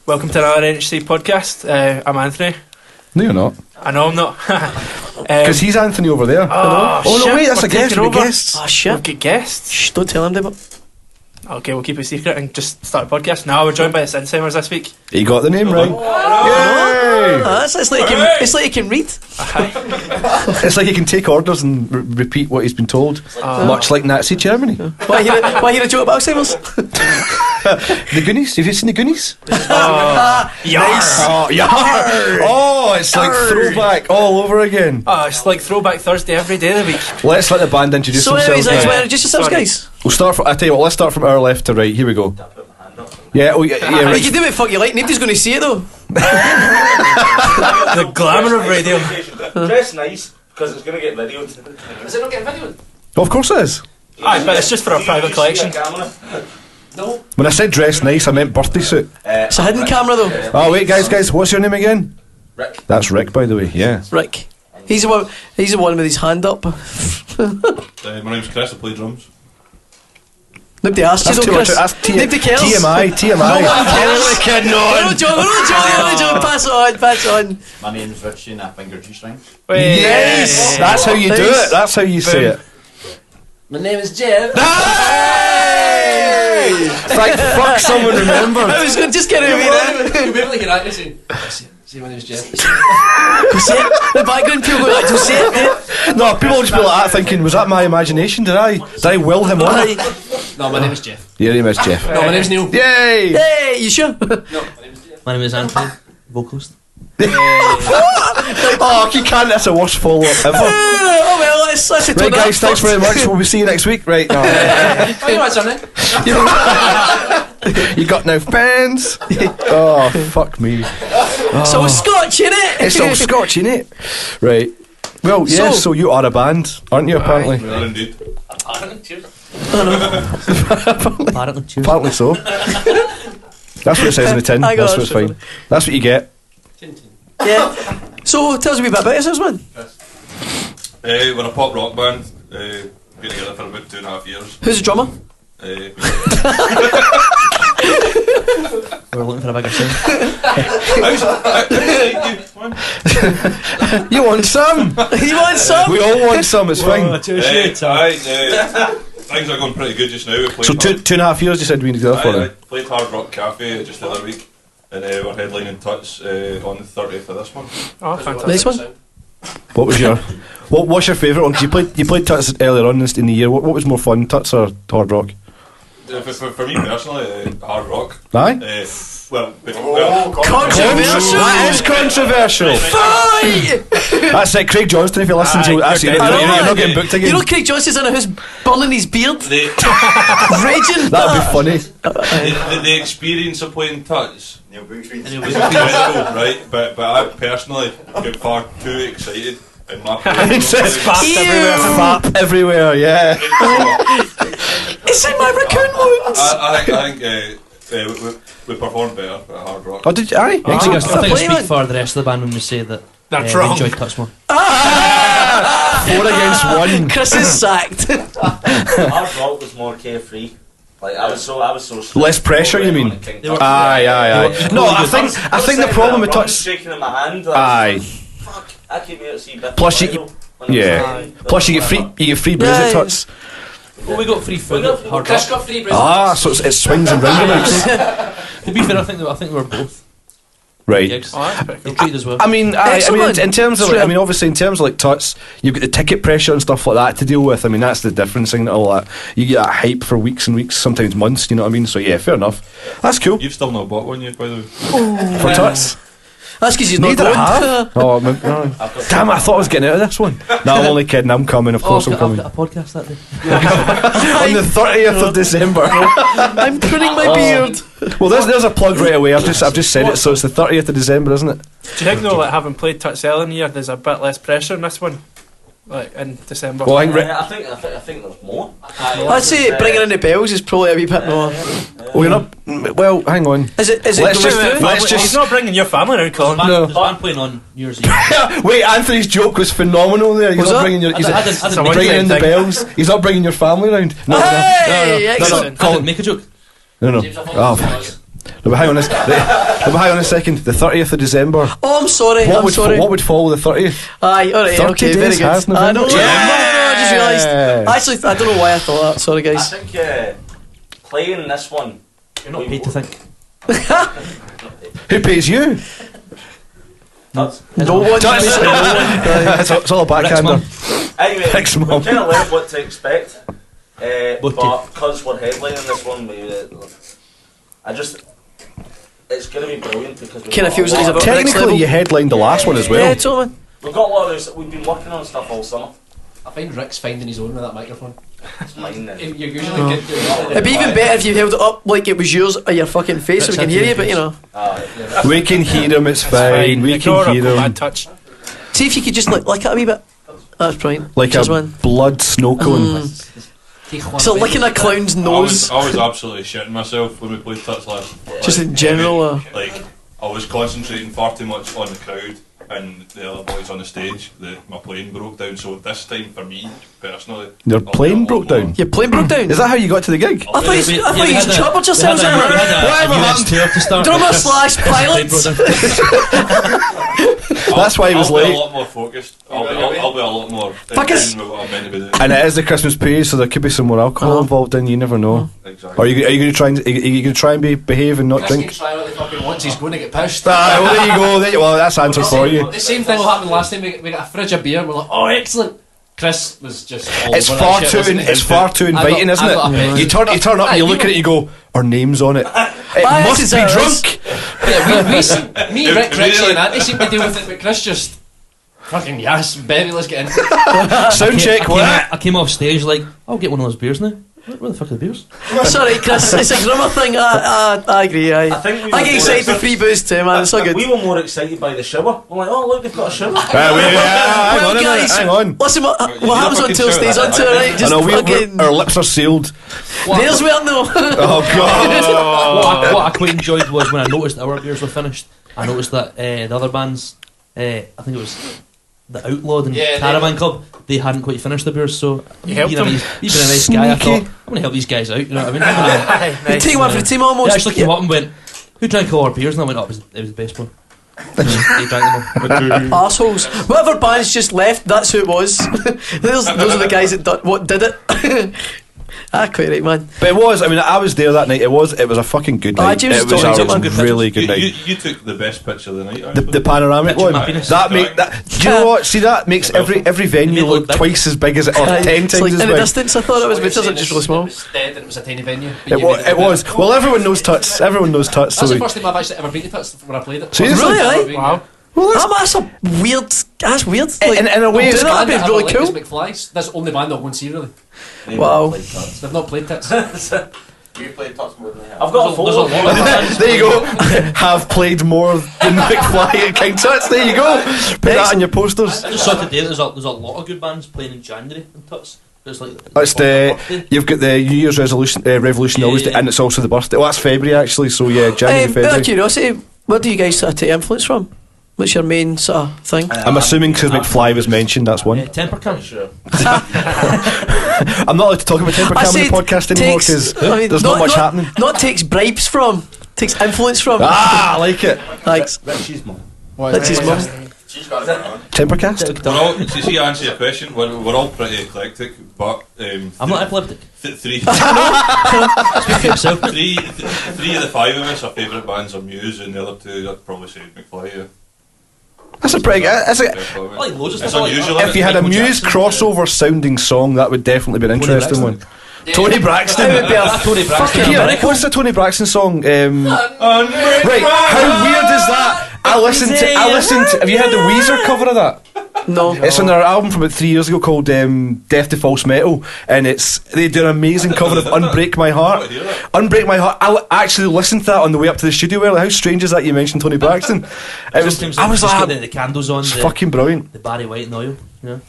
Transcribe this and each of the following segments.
Welcome to another NHC Podcast. I'm Anthony. No, you're not. I know I'm not. Because he's Anthony over there. Oh no, shit, wait, that's a we're guest. taking We've got over. guests. Oh shit. We've got guests. Shh, don't tell him, David. Okay, we'll keep it secret and just start a podcast. Now we're joined by the Sinsheimers this week. You got the name right. Yay! It's like he can read. It's like he can take orders and repeat what he's been told. Much like Nazi Germany. Why hear a joke about Alzheimer's? The Goonies. Have you seen the Goonies? Nice. Oh, yeah. Oh, it's like throwback all over again. Oh, it's like Throwback Thursday every day of the week. Let's let the band introduce So anyways, themselves. lads, introduce yourselves, Sorry. guys. We'll start from. I tell you what. Let's start from our left to right. Here we go. Yeah. Oh, yeah. You Right. can do what the fuck you like. Nobody's going to see it though. The glamour of radio. Dress nice, because it's going to get videoed. Is it not getting videoed? Oh, of course it is. Aye, but it's just for a private collection. No. When I said dress nice, I meant birthday suit. It's a hidden camera though. Oh wait, guys, what's your name again? Rick. That's Rick, by the way. Yeah. Rick. He's the one with his hand up. My name's Chris, I play drums. Nobody asked you That's though, too much. Chris. That's Nobody cares. TMI. We're not John. Pass on. My name's Richie and I finger G-strings. Yes, that's how you do Nice. it. That's how you say it. My name is Jeff. Hey! Thank fuck someone remembered. I was going to just get it over there. You barely get out and say my name's Jeff. The background people go like to say it. No, people will just be like that thinking, was that my imagination? Did I will him on it? No, my name is Jeff. Your name is Jeff. No, my name's Neil. Yay! Hey, you sure? No, my name is Jeff. My name is Anthony, vocalist. Oh, you can't. That's the worst follow-up ever. Oh well, that's a Right, guys, thanks very much. We'll see you next week. Right. No. Oh, you want something? You got no fans? Oh, fuck me. So Scotch, innit? It's all Scotch, innit? Right. Well, yeah, so you are a band, aren't you, apparently? We are indeed. Apparently, cheers. Apparently so. That's what it says in the tin. I got That's it. what's fine. That's what you get. Yeah. So tell us a wee bit about yourselves, man. We're a pop rock band. Been together for about 2.5 years. Who's the drummer? We're looking for a bigger sound. You want some? You want some? We all want some, it's fine. Things are going pretty good just now. We played So 2.5 years you said we need to go for I them? played Hard Rock Cafe just the other week. And we're headlining Tuts on the 30th of this month. Oh, fantastic. Nice one. What was your what's your favourite one? 'Cause you played Tuts earlier on in the year. What was more fun, Tuts or Hard Rock? For me personally, Hard Rock. Aye? Controversial. That is controversial. Fight! That's it, Craig Johnston. If you listen to that's you're it, dead. you're not getting booked again. You know Craig Johnston's in a house burning his beard? The That'd be funny. experience of playing Tuts Neil Brooks is incredible, right? But I personally get far too excited and my It's just fap Ew. everywhere. Fap everywhere, yeah. It's in my raccoon wounds. I think we performed better at Hard Rock. Oh, did you? Aye. I think I play, speak man. for the rest of the band when we say that That's we wrong. enjoyed Touch more. 4 against 1. Chris is sacked. Hard Rock was more carefree. Like I was so Less pressure, you mean? Aye. No, I think the problem with Tuts. Shaking in my hand. Aye. Fuck! I came here to see Biff. Plus you- Yeah. Plus you get free booze at Tuts. Well, we got free food at Hard Chris Rock. got free So it swings and roundabouts. To be fair, I think we were both Right. gigs. Oh, that's pretty They cool. treated us well. I mean, Excellent. in terms of, Straight up. obviously, in terms of like Tuts, you've got the ticket pressure and stuff like that to deal with. I mean, that's the difference in all that. You get that hype for weeks and weeks, sometimes months. You know what I mean? So yeah, fair enough. That's cool You've still not bought one yet, by the way. for Tuts. That's because he's not Neither going. have. Oh, damn! I thought I was getting out of this one. No, I'm only kidding. I'm coming. Of course, I'm I've coming got a podcast that day. on the 30th of December. I'm pruning my beard. Well, there's a plug right away. I've just said it. So it's the 30th of December, isn't it? Do you think though, like having played Tuts earlier in the year, there's a bit less pressure in this one? Like in December. Well, I think I think there's more. I'd say bringing in the bells is probably a wee bit more. You're not. Well, hang on. Is it Let's going just- through? let's just- He's not bringing your family around, Colin. No. There's a band playing on New Year's Eve. Wait, Anthony's joke was phenomenal there. He's Was not that? bringing your. He's I didn't a make bringing one-time in the thing. bells. He's not bringing your family around. No, Hey, no, excellent. I didn't make a joke. no. Oh, fuck. No, but hang on a second. The 30th of December. Oh, I'm sorry. What would follow the 30th? Aye, alright, 30 okay, days very good. has I know. November. I just realised. Actually, I don't know why I thought that. Sorry, I guys. think playing this one. You're not paid to think. Who pays you? That's, No one. It's all a backhander. anyway, Next we month. kind of learned what to expect. What But because we're headlining this one, it's going to be brilliant because we've Kinda got feels a like he's lot about- of- next level. Technically, you headlined the last one as well. Yeah, totally. we've got a lot of. We've been working on stuff all summer. I find Rick's finding his own with that microphone. It's mine now. You're usually good doing It'd be even better if you held it up like it was yours or your fucking face so we can hear you, but you know. We can hear him, it's fine. We Ignore can a hear bad him. touch. See if you could just lick it a wee bit. That's brilliant. Like Cheers, a man. blood snow cone. So licking a clown's nose, I was absolutely shitting myself when we played Tuts last. just in general. Like, I was concentrating far too much on the crowd and the other boys on the stage. My plane broke down. So this time, for me personally, Your I'll be plane a lot broke more- down? Your plane broke down. Is that how you got to the gig? I thought you choppered yourselves in. Whatever happened? tour to start. Drummer slash pilot. That's why he was I'll be late. a lot more focused. I'll be a lot more Fuckers. in with what I'm meant to be doing. And it is the Christmas period, so there could be some more alcohol involved in. You never know. Exactly. Are you going to try and behave and not Chris can drink? try what he fucking wants, he's going to get pissed. Ah, well, there you go. Well, that's answer for you. The same thing will happen last time we got a fridge of beer and we're like, oh, excellent. Chris was just all It's over far that too shit, wasn't he? it's far too inviting, I isn't got a it? picture. You turn up and you look at it, you go, "Our name's on it. It Aye, must this be is drunk." Yeah, me, Rick, Really? Richie and Andy seem to deal with it, but Chris just fucking yes, baby, let's get into it. Sound check. What? I came off stage like, I'll get one of those beers now. Where the fuck are the beers? Sorry, Chris. It's a drummer thing. I agree. I think we I were get more excited for free booze too, man. It's so good. We were more excited by the shower. We're like, oh look, they've got a shower. Hang Well, on a minute. guys, Hang on. listen, what happens fucking until shout stays that. on tour, right? I Just know fucking. our lips are sealed. There's where no. Oh god. What I quite enjoyed was when I noticed our beers were finished. I noticed that the other bands, I think it was the Outlawed and Yeah, Caravan Club, they hadn't quite finished the beers. So You helped being a them? nice guy, I Sneaky. thought I'm going to help these guys out. You know what I mean? I'm gonna- You take one for the team They almost. actually came up and went, "Who drank all our beers?" And I went, "Oh, it was the best one." They drank them all. Assholes. Whatever band's just left, that's who it was. those are the guys that did it. Quite right, man. But it was. I mean, I was there that night. It was a fucking good Aye, night. James It was was talking a about good really good night. You took the best picture of the night. The panoramic Picture one. my penis. That make that. Do you know what? See, that makes every venue Made it look look big. twice as big as it, or Aye, 10 it's times like as in the big. distance, I thought it was, but it doesn't just really small. It was dead and it was a tiny venue. but It you was. made It was. Well, everyone knows Tuts. Everyone knows Tuts. That's So the first time I've actually ever been to Tuts when I played it. Seriously? Really, eh? Wow. well, That's a weird. That's weird. Like, in a way, doing it's that would be Band really that I cool. like is McFly's. That's the only band I'll go and see, really. Wow. They've not played Tuts. You played Tuts more than I have. I've got a There's a photo. lot of bands. there you go. Have played more than McFly at King Tuts. There you go. Put that on your posters. I just saw today that there's a lot of good bands playing in January in Tuts. It's like That's the. You've got the New Year's resolution, revolution, Yeah, always, yeah. and it's also the birthday. Well, that's February actually. So yeah, January, Out of February. curiosity, where do you guys sort of take influence from? What's your main sort of thing? I'm assuming because McFly was mentioned, that's one. Temper Can. Sure. I'm not allowed to talk about Temper Cam on the said podcast anymore takes- because I mean, there's not much happening. Not takes bribes from, takes influence from. Ah, I like it. Thanks. Richie's mum. That's his mum. She's got it on. Tempercast. We're all, to see, answer your question, we're all pretty eclectic, but I'm not epileptic. three Speak for yourself. three of the five of us, our favourite bands are Muse, and the other two, I'd probably say McFly. Yeah. That's a pretty good. That's a, I like loads of It's stuff. I like unusual. that. if you had a Michael Muse Jackson. crossover sounding song, that would definitely be an interesting one. Tony Braxton. It would be a Tony Braxton. fucking Here, miracle. what's the Tony Braxton song? Right, how weird is that? I listened to. Have you heard the Weezer cover of that? No. It's on their album from about 3 years ago called Death to False Metal, and they do an amazing cover of Unbreak My Heart. Unbreak My Heart. I actually listened to that on the way up to the studio. Like, how strange is that you mentioned Tony Braxton? It was. Sometimes I was just like, get the candles on. it's The, fucking brilliant. the Barry White and oil. Yeah.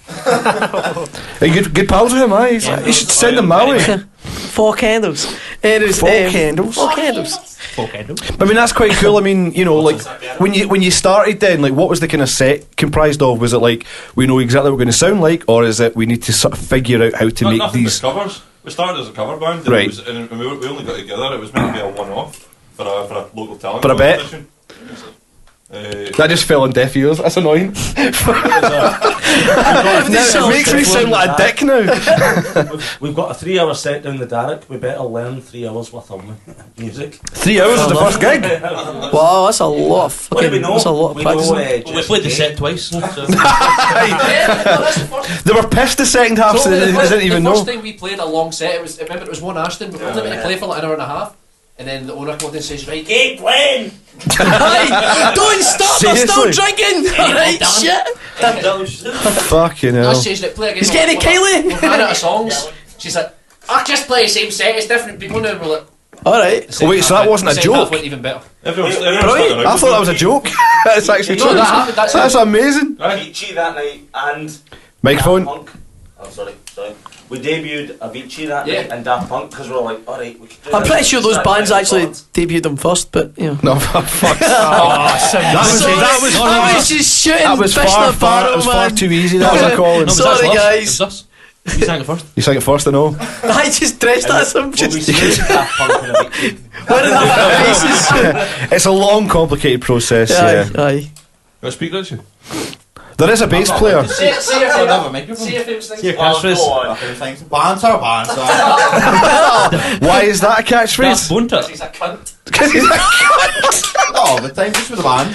Are you good pals with him? Aye, you should send him my way. 4 candles. Anyways, 4 candles. 4 candles. Full candles. I mean, that's quite cool. I mean, you know, like when you started, then like what was the kind of set comprised of? Was it like we know exactly what we're going to sound like, or is it we need to sort of figure out how to make Nothing these? but covers. We started as a cover band, and, Right. and we only got together. It was meant to be a one-off for a local talent For a bet. competition. That just fell on deaf ears. That's annoying. It makes me sound like a dick now. We've got a 3-hour set down the Darrock. We better learn 3 hours worth of music. 3 hours is the first gig. Wow, that's a lot of fucking. That's a lot of practice. We played the set twice. So. They were pissed the second half, so they didn't even the know. first time we played a long set, I remember it was one Ashton. We were only meant to play for like an hour and a half, and then the owner called in and says, "Right, Keep playing! Don't stop! I'm still Seriously? drinking. Alright, shit. Fucking I hell. changed it. Play again. He's getting it, Kylie. We ran out of songs. She's like, "I just play the same set. It's different people now." We're like, Alright. the second Wait, so half that wasn't a the second half joke? went even better. Everyone's I thought that was a joke. That's actually No, true. that happened. That's amazing. Avicii that night and Microphone. Daft Punk. Oh, sorry. We debuted Avicii that Yeah. night and Daft Punk because we were like, alright, we could do I'm this. pretty sure those Start bands playing actually chords. debuted them first, but you know. No, fuck. I was just shooting That was fish in far, a barrel, it was far man. too easy. That was a Colin. No, but Sorry, that's us. guys. It was us. You sang it first. You sang it first, I know. I just dressed as them. We'll be Just singing Daft Punk and Avicii. wearing their faces. It's a long, complicated process. Aye, Yeah. aye. Go speak, don't you? There is a bass player. See your I don't have a favourite. microphone. See your favourite thing. Your Oh, catchphrase. go on. Things. Banter, banter. Why is that a That's catchphrase? Bunter. He's a cunt. Oh, the time just with the band.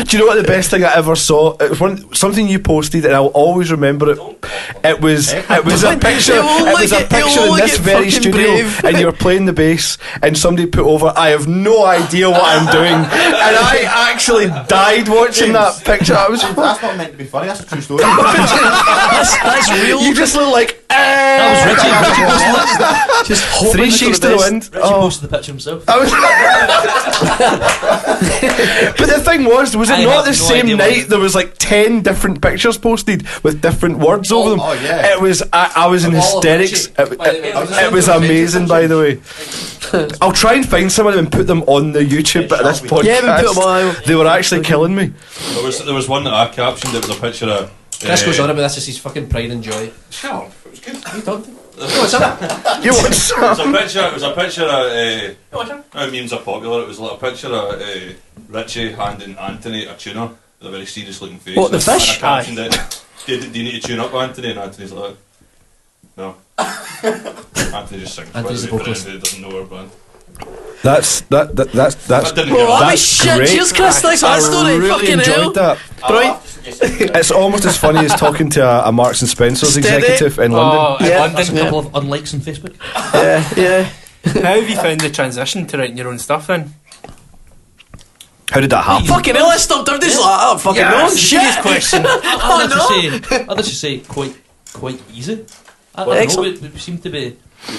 Do you know what the best thing I ever saw? It was something you posted, and I'll always remember it. It was a picture. It was a picture in this very studio, and you were playing the bass, and somebody put over, "I have no idea what I'm doing," and I actually died watching that picture. I was. That's not meant to be funny. That's a true story. That's real. You just look like. That was Richie. Richie posted that. Just hoping Three for sheets the to the best. wind. Richie posted the picture himself. I was but the thing was it I not have the no same idea what night? it- There was like 10 different pictures posted with different words over them. oh, yeah. It was. I was in All of hysterics. Richie, by the way. It was amazing, by the way. I'll try and find some of them and put them on the YouTube bit of this podcast. Yeah, we put them on. They were actually killing me. There was one that I captioned. It was a picture of. Chris goes on about this as his fucking pride and joy. Shut up. It was good. You talked to him? No, it's not. You want It some? was a picture of. Now memes are popular. It was like a picture of Richie handing Anthony a tuna with a very serious looking face. What, the And fish? I captioned it. Do you need to tune up, Anthony? And Anthony's like, no. Anthony just sings. Anthony's by the way, the for vocalist. anybody who doesn't know our band. That's That didn't Well, go that on. was shit. great. Cheers, Chris. Thanks for that story. I really Fucking enjoyed hell. that. Brilliant. It's almost as funny as talking to a Marks and Spencer's Steady. executive in London. Oh, in Yeah. London. That's a couple of unlikes on Facebook. Yeah. How have you found the transition to writing your own stuff then? How did that happen? Fucking hell, I stopped. I'm just like, I don't fucking know. Shit. question. I'd actually say quite easy. I don't know, Excellent. it seemed to be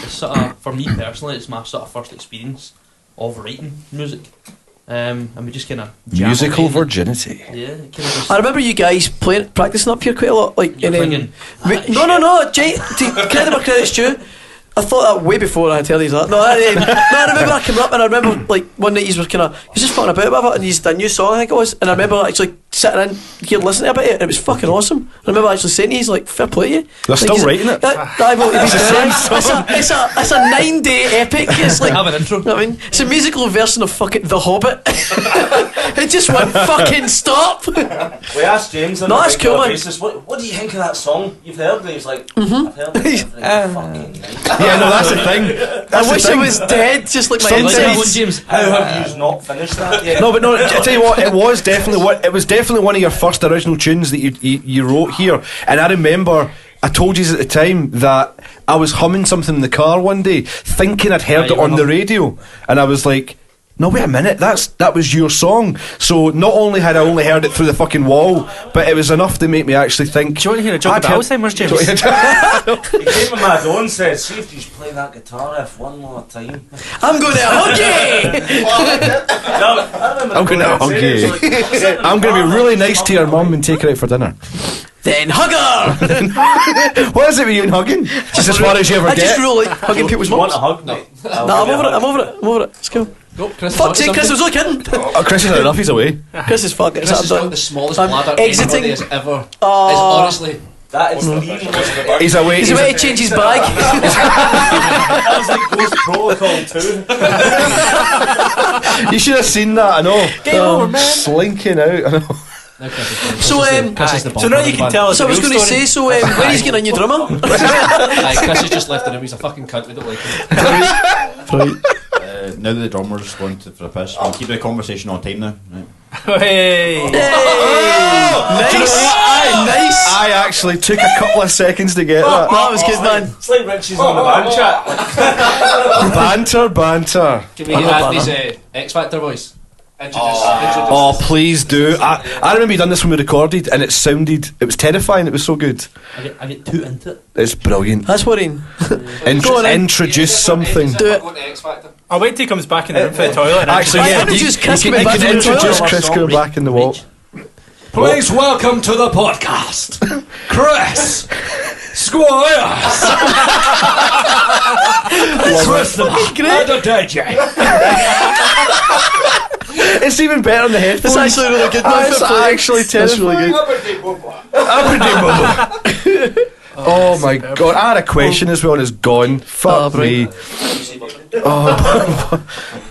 sort of, for me personally, it's my sort of first experience of writing music. And we just kind of Musical virginity. Yeah, kind of just. I remember you guys practicing up here quite a lot. Like, You're and thinking, no, Jay, credit where credit's due. I thought that way before I tell you that. No, I remember I came up and I remember like one night you were kind of just fucking about with it and you did a new song I think it was, and I remember actually sitting in here listening about it and it was fucking awesome. I remember actually saying to you, like, fair play to you. They're still writing it. It's a 9-day epic. It's like, have an intro. I mean, it's a musical version of fucking The Hobbit. It just won't fucking stop. We asked James on No, a that's regular cool, man. basis, what do you think of that song you've heard? And he was like, I've heard it every fucking night. Yeah, no, that's the thing. I wish I was dead, just like my Sometimes- insides. James, How have you not finished that yet? No, but no. I tell you what, it was definitely one of your first original tunes that you wrote here, and I remember. I told you at the time that I was humming something in the car one day, thinking I'd heard you it on were the radio, and I was like, "No, wait a minute, that was your song." So not only had I only heard it through the fucking wall, but it was enough to make me actually think. Do you want to hear a joke I'd about heard- Alzheimer's, James? He came to my door and said, see if you play that guitar riff one more time. I'm going to hug you. I'm going to hug you. I'm going to be really nice to your mum and take her out for dinner. Then hug her. What is it with you and hugging? Just as far as you ever I just get. really like hugging people's You want mums. a hug, mate? No, I'm over it. It's cool. Go, Chris. Fuck's sake, Chris, I was only kidding. Oh, Chris is had enough. He's away. Chris is fucking. Chris has got the smallest bladder exiting. anybody has ever. Oh. It's honestly. That is Liam. He's away. He's away to change his bag. That was like Ghost Protocol 2. You should have seen that. I know. Game over, man. Slinking out. I know. So, So now you can tell us. So I was going to say, so when he's getting a new drummer? Chris has just left the room. He's a fucking cunt. We don't like him. Right. Now that the drummer's going for a piss, we'll keep the conversation on time now. Right. Hey. Nice. Nice. I actually took a couple of seconds to get that. That was good, man. It's like Richie's on the band chat. Banter. Can we get Anthony's X Factor voice? Introduce. Oh, please do. I remember you done this when we recorded, and it was terrifying. It was so good. I get too into it. It's brilliant. That's worrying. Go on, Introduce something. Do it. Going to X Factor. I'll wait till he comes back in the room for the toilet. Actually, yeah, introduce you Chris can coming back from the introduce toilet. Chris coming back in the wall. Please welcome to the podcast, Chris Squires. Chris the DJ. It's even better on the headphones. It's actually really good, man. It's actually terribly good. Oh my god! I had a question as well, and it's gone. Fuck me.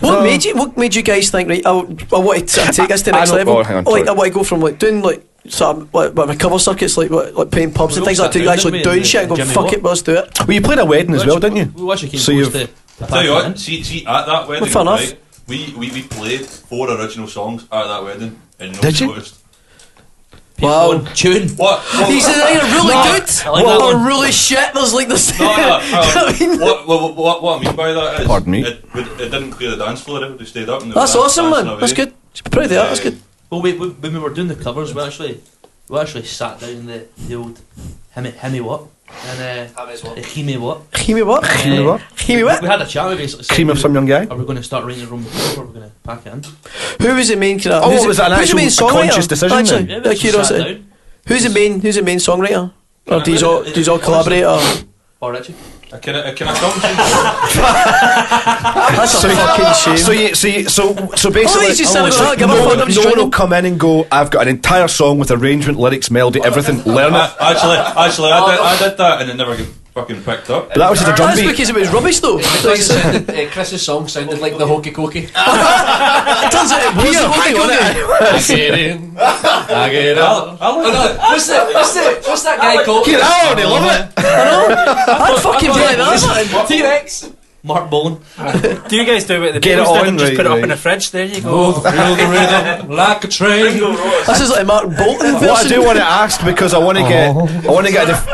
What made you guys think, right, I want to take this to the next level? Hang on, Like, I sorry. want to go from like doing like some like cover circuits, like playing pubs and things like that, to actually doing shit and go, fuck it, let's do it. Well, you played a wedding as well, didn't you? We actually came So close you've- to I tell you what, see at that wedding, Well, fair enough. right, we played 4 original songs at that wedding, and no Did you? noticed. Wow. Tune. What? These are either really good I like that or one. really shit. There's like this. No, I mean, what I mean by that is, Pardon me? it didn't clear the dance floor. It stayed up. And they that's were awesome, dancing man. away. That's good. Should be proud of that. That's good. Well, when we were doing the covers, we actually sat down in the old Himmy what and Hime what. Hime what? Hime what? We Hime what? had a chat. We basically said, Cream of some young guy. Are we going to start writing a room before, or are we going to pack it in? Who was the main? Oh, was that an who's the main actual songwriter? conscious decision Actually, then? we out of actually sat curiosity. down. Who's the main songwriter? Or do you all collaborate? Or? Or Richie. Can I come? That's a fucking shame. So basically, Oh, he's just saying, "Oh, give a fuck, I'm just no one joining." will come in and go, I've got an entire song with arrangement, lyrics, melody, everything. Learn it. Actually, I did that, and it never got fucking picked up. But that was just a drum That's beat. because it was rubbish, though. Chris's song sounded like the Hokey Cokey. It turns out it was the Hokey Cokey. I get in, I get out. What's that guy called? Get out, they love it. I'd fucking be like that, man. T-Rex. Mark Bolan. Do you guys do it? The Get it Beatles did on, and just right, put it up right. in the fridge. There you go. Like a train. This is like a Mark Bolton What I version. do want to ask, because I want to get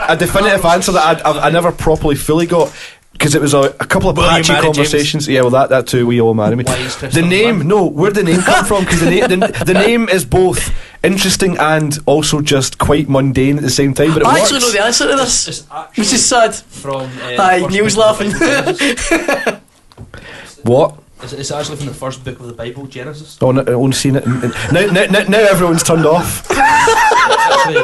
a definitive answer that I never properly fully got, because it was a couple of Will you patchy marry conversations. Yeah, well, that too. We all marry me. Why is Chris The not name, banned? no, where'd the name come from? Because the name is both interesting and also just quite mundane at the same time. But it I works. actually know the answer to this, It's actually which is sad. from. Aye, first Neil's book of laughing. the Bible, Genesis. What? It's actually from the first book of the Bible, Genesis. Oh, no, I've only seen it. Now everyone's turned off. Actually,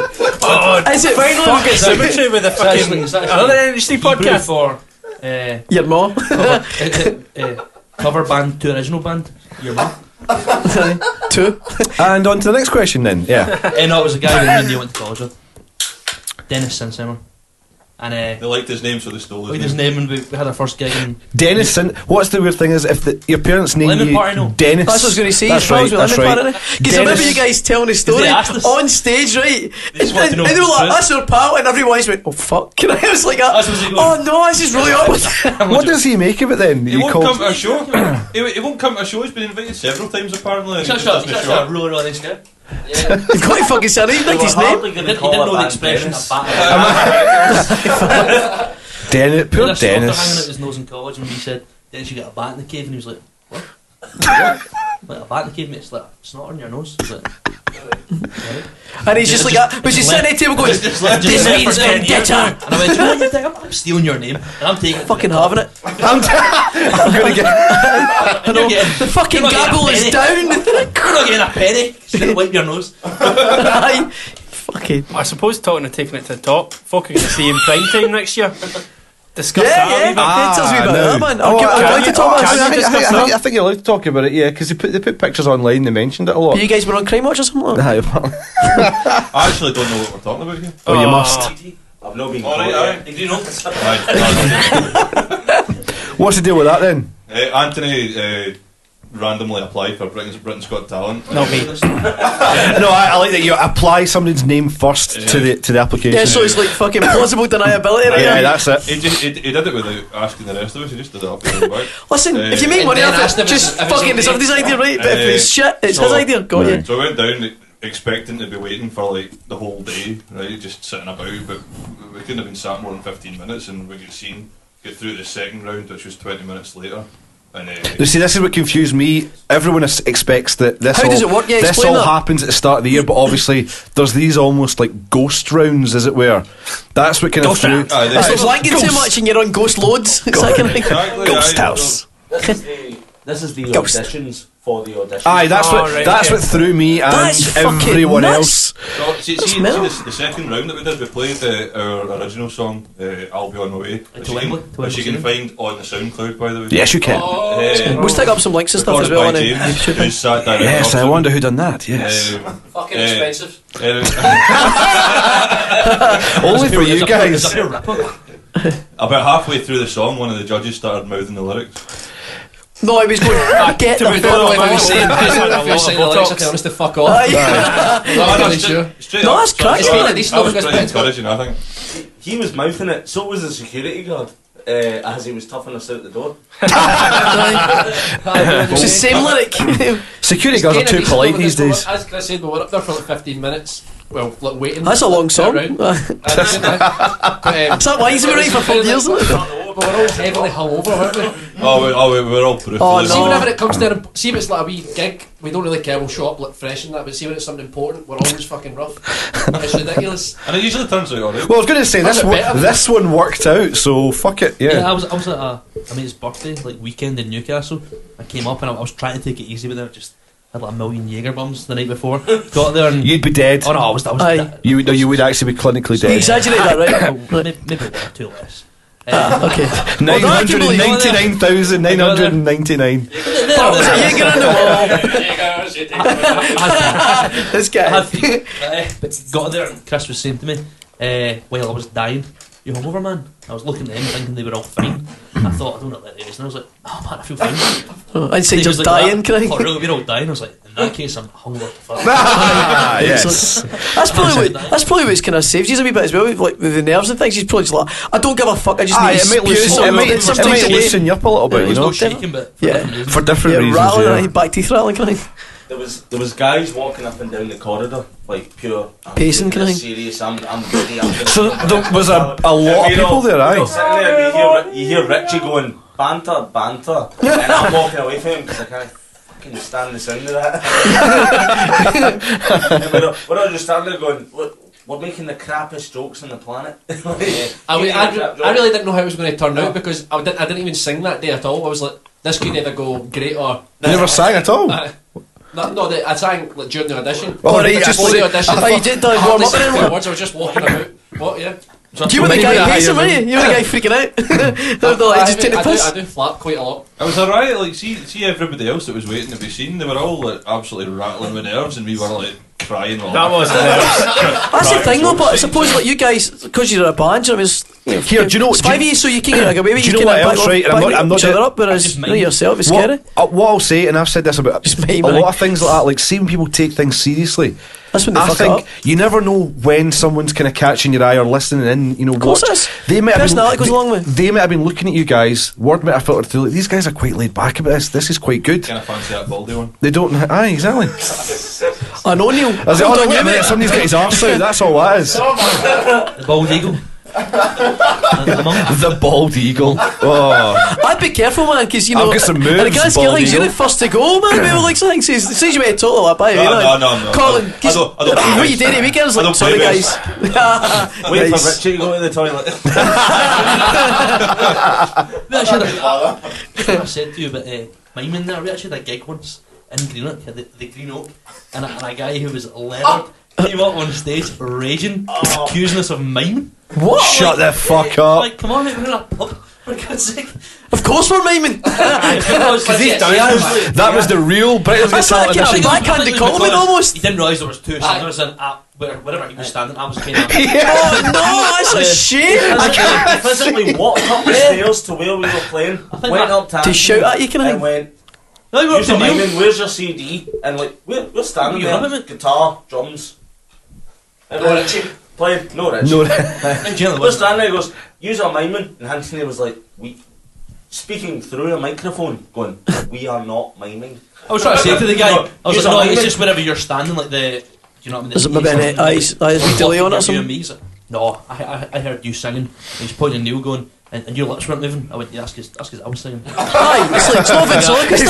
Is it Fucking symmetry with the fucking it's actually another NHC Hebrew podcast. for your mom? cover band to original band. Your mum. Two. And on to the next question then. Yeah. No, it was a guy that me and you went to college with. Dennis Sinsheimers. And They liked his name, so they stole we his his name. name and we had our first gig in Dennis, what's the weird thing is if your parents name Lemon you Party, no. Dennis. That's what I was going to say. That's right. That's right. Because I remember you guys telling the story they asked us. on stage, right? just And wanted to know they were if it was like, "That's our pal," and everyone just went, "Oh fuck!" And I was like, That's what he goes. "Oh no, this is really awkward." What does he make of it then? He won't come to a show. He won't come to a show. He's been invited several times apparently. He's and he actually doesn't show a up. really, really nice guy. He's quite fucking sad. He liked his name. He didn't know the expression of Dennis, poor Dennis hanging out Dennis. his nose in college and he said, Dennis, you got a bat in the cave? And he was like, what? Like a bat in the cave, mate, it's like a snot on your nose. He's like, And he's just like, but she's sitting at the table going, "This means vendetta." And I went, you know what you think? I'm stealing your name and I'm taking it. Fucking having it. I'm gonna get. The fucking You're not getting gaggle a is penny. down. You're not getting a penny. Just gonna wipe your nose. Aye. Fucking. I suppose talking of taking it to the top, folk are going to see you in prime time next year. discuss that a wee bit. Tell us a wee bit about that, man. Oh, I'd like to talk about it. I think you're allowed to talk about it, yeah, because they put pictures online, they mentioned it a lot. You guys were on Crime Watch or something like that? I actually don't know what we're talking about here. Oh, you must. I've not been Alright. Did you know? What's the deal with that then? Anthony randomly applied for Britain's Got Talent. Not me. No, I like that you apply somebody's name first to the application. Yeah, so it's like fucking plausible deniability, right? Yeah, that's it. He did it without asking the rest of us. He just did it off his own back. Listen, if you make money then off asked it, if just it's fucking, it's okay. somebody's idea, right? But if it's shit, it's his idea. Got you. So I went down expecting to be waiting for like the whole day, right? Just sitting about, but we couldn't have been sat more than 15 minutes, and we get through the second round, which was 20 minutes later. And You see, this is what confused me. Everyone expects that this How all, does it work? Yeah, this explain all that. happens at the start of the year, but obviously there's these almost like ghost rounds, as it were. That's what kind of threw. So it's wanking too much and you're on ghost loads. It's that kind of thing. Exactly, Ghost aye, house. This is the Ghost. auditions for the auditions. Aye, that's what threw me and That's fucking everyone nuts. else. So, see the second round that we did, we played our original song, I'll Be On My Way, which you can find on the SoundCloud, by the way. Yes, you can. We'll stick up some links and stuff as well. Recorded by On James, YouTube. who's sat down Yes, I wonder who done that. Yes, Fucking expensive. only for you guys. About halfway through the song, one of the judges started mouthing the lyrics. No, I was going, get the I don't know if I was saying Botox. the lyrics, to be honest, to fuck off. Aye. I'm not really sure. Straight No, up. that's cracking. It's been a decent I was because pretty it's got- encouraging, I think. He was mouthing it, so was the security guard. As he was toughing us out the door. It's the same lyric. Security guards are too polite these days. As Chris said, we were up there for like 15 minutes. Well, like waiting. That's a long song. Around. That's that why he's been right for 4 years. But we're all heavily hungover, weren't we? We're all proof. Oh, of this. See, no. whenever it comes to, see if it's like a wee gig, we don't really care, we'll show up like fresh and that, but see when it's something important, we're always fucking rough. It's ridiculous. And it usually turns out alright. Well, I was going to say That's a better- this one worked out, so fuck it. Yeah, Yeah. I was at a mate's birthday, like weekend in Newcastle. I came up and I was trying to take it easy, but then I just had like a million Jaeger bombs the night before. Got there and You'd be dead. oh no, I was Aye. You would actually be clinically You dead. exaggerate that, right? maybe two less. Okay. 999,999. There's a Jaeger on the wall. This guy. But got there and Chris was saying to me while I was dying, "You hungover, man?" I was looking at them thinking they were all fine. I thought I don't know what it is, and I was like, "Oh man, I feel fine." I'd say He just was like, dying, can I? "Oh really, we're all dying." I was like, "In that case, I'm hungover." Ah, yes. That's probably what's kind of saves you a wee bit as well, like with the nerves and things. He's probably just like, I don't give a fuck. I just Aye, need to it might spew loosen, something. it Sometimes might you loosen you up a little bit, There you was know. no shaking, but for Yeah. different reasons. For different reasons, rattling, yeah. aye, back teeth rattling, can I? There was guys walking up and down the corridor, like pure Pacing, taking can this I? serious, I'm ready. I'm gonna- So there was a lot of people there, aye. Sitting there, and you hear Richie going banter, banter, and I'm walking away from him because I can't fucking stand the sound of that. And we're all just standing there going, "Look, we're making the crappiest jokes on the planet." I really didn't know how it was going to turn out because I didn't even sing that day at all. I was like, this could either go great or... You never sang at all. No, I sang like, during the audition. Oh, right, Just I for the audition. I thought you did the I hardly warm-up said and two then words, I was just walking about. What, yeah? you were the guy pacing, weren't you? You were the guy freaking out. They're like, just take the piss. I do flap quite a lot. It was alright, like, see everybody else that was waiting to be seen, they were all like, absolutely rattling with nerves, and we were like crying. That was That's the thing though, but I suppose like you guys, because you're a band, you know, it's, Here, do you know? it's 5 years, so you can like away with do you you know can what else, right? And I'm not each other doing- up, whereas Just you know, yourself is scary. What I'll say, and I've said this about Just a mime, lot of things like that, like see when people take things seriously. That's when they I fuck it think up. you never know when someone's kind of catching your eye or listening in. You know, course watch. it is. They might have Personality been, goes along with. They might have been looking at you guys. Word might have filtered through. Like, these guys are quite laid back about this. This is quite good. Kind of fancy that baldy one. They don't. Aye, exactly. I know, Neil. I was like, oh, no, wait a minute, somebody's got his arse out. That's all that is. The bald eagle. The monk. The bald eagle. Oh, I'd be careful, man, because you know, I've got some in the moves, grand scale of bald things, you're the eagle. first to go, man. People like something says you made a total up, aye, No. Colin, I don't what you did at weekends, I like, don't sorry play guys. Wait Nice. for Richie to go to the toilet. I said to you about miming there. We actually had a gig once in Greenock, the Green Oak, and a guy who was leathered came up on stage raging, accusing us of miming. What? Shut the fuck up. Like, come on, mate, we're in a pub. For God's sake. Of course we're miming. That was the real Britain's Got That's like Talent a edition. backhand compliment almost. He didn't realise there was two singers and wherever he was standing, I was kind of... Oh no, that's a shame. I physically walked up the stairs to where we were playing, went up to shout at you, kind of and went, No, you were "Use your miming, where's your CD?" And like, we're standing You there, love it? guitar, drums. And No then Richie. playing, no Rich. No, We're standing there, he goes, "Use our miming," and Anthony was like, "We," speaking through a microphone, going, "We are not miming." I was trying to say to the guy, I was Use like, a no, it's miming. just wherever you're standing, like the... Do you know what I mean? Is it maybe an eyes delay on it or something? No, I heard you singing. He's pointing at Neil going, and your lips weren't moving. I went, yeah, that's because I was singing. Aye, it's like Slovak Sonic. He's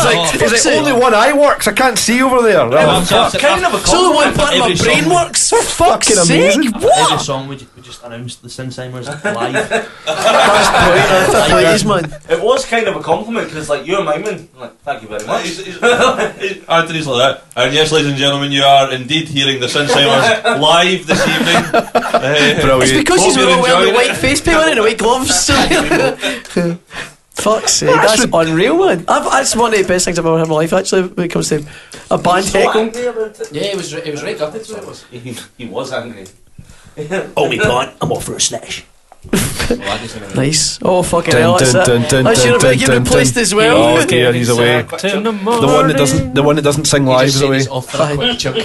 like, only one eye works. I can't see over there. Oh, fuck. Kind of a It's only one part of my Every brain song- works. For fuck's Fucking sake. amazing. Every What? song we just announced the Sinsheimers live. That's brilliant. Fair play, man. It was kind of a compliment because like you're miming. I'm like, thank you very much. Anthony's like that. And yes, ladies and gentlemen, you are indeed hearing the Sinsheimers live this evening. It's because hope he's you're wearing the enjoying white it. face paint on it and the white gloves. Fuck's sake, that's unreal, man. That's one of the best things I've ever heard in my life, actually, when it comes to a band So heckle. angry about it. Yeah, it was right gutted. So it was. He was angry. Oh my god, I'm off for a snatch. Nice. Oh, fucking Dun, hell, that's dun, it. dun, dun, That should have dun, been dun, replaced dun. as well. Oh dear, he's away. The one that doesn't sing live is away. He's off for a quick chug.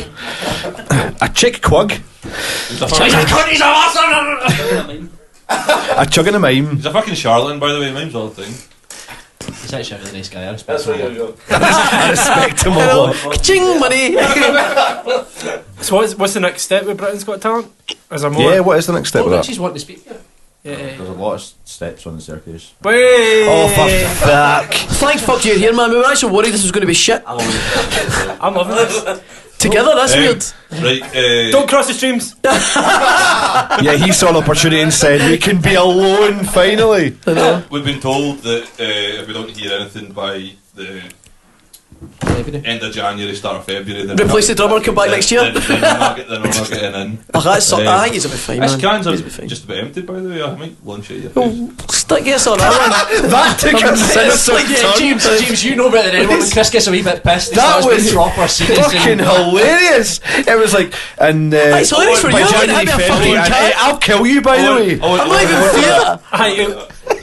A chick quag. He's a fucking A chug and a mime. He's a fucking charlatan, by the way. Mime's all the thing. He's actually a really nice guy. I respect That's where him. you go. I respect him a lot. Ka-ching, money. So what's the next step with Britain's Got Talent? Is there more? Yeah, what is the next step of that? Richie's wanting to speak here. Yeah. There's a lot of steps on the staircase. Oh, for fuck. Thank fuck you're here, man. We were actually worried this was going to be shit. I'm loving this. Together, that's weird. Right, Don't cross the streams. Yeah, he saw an opportunity and said, we can be alone, finally. we've been told that if we don't hear anything by the end of January, start of February, then Replace the drummer, come back next year. Then we're not getting in. Oh, that's I think he's a bit fine, His man. cans are He's a bit fine. just about empty, by the way. I might lunch at you. Oh, stick yes on that one. That took a sinister Yeah, turn. James, you know better than anyone. When Chris gets a wee bit pissed, he That starts being was proper serious. fucking hilarious. It was like, and It's hilarious for by you, man. January, I'd be a February, fucking and, cat. I'll kill you, by the way. I'm not even fear.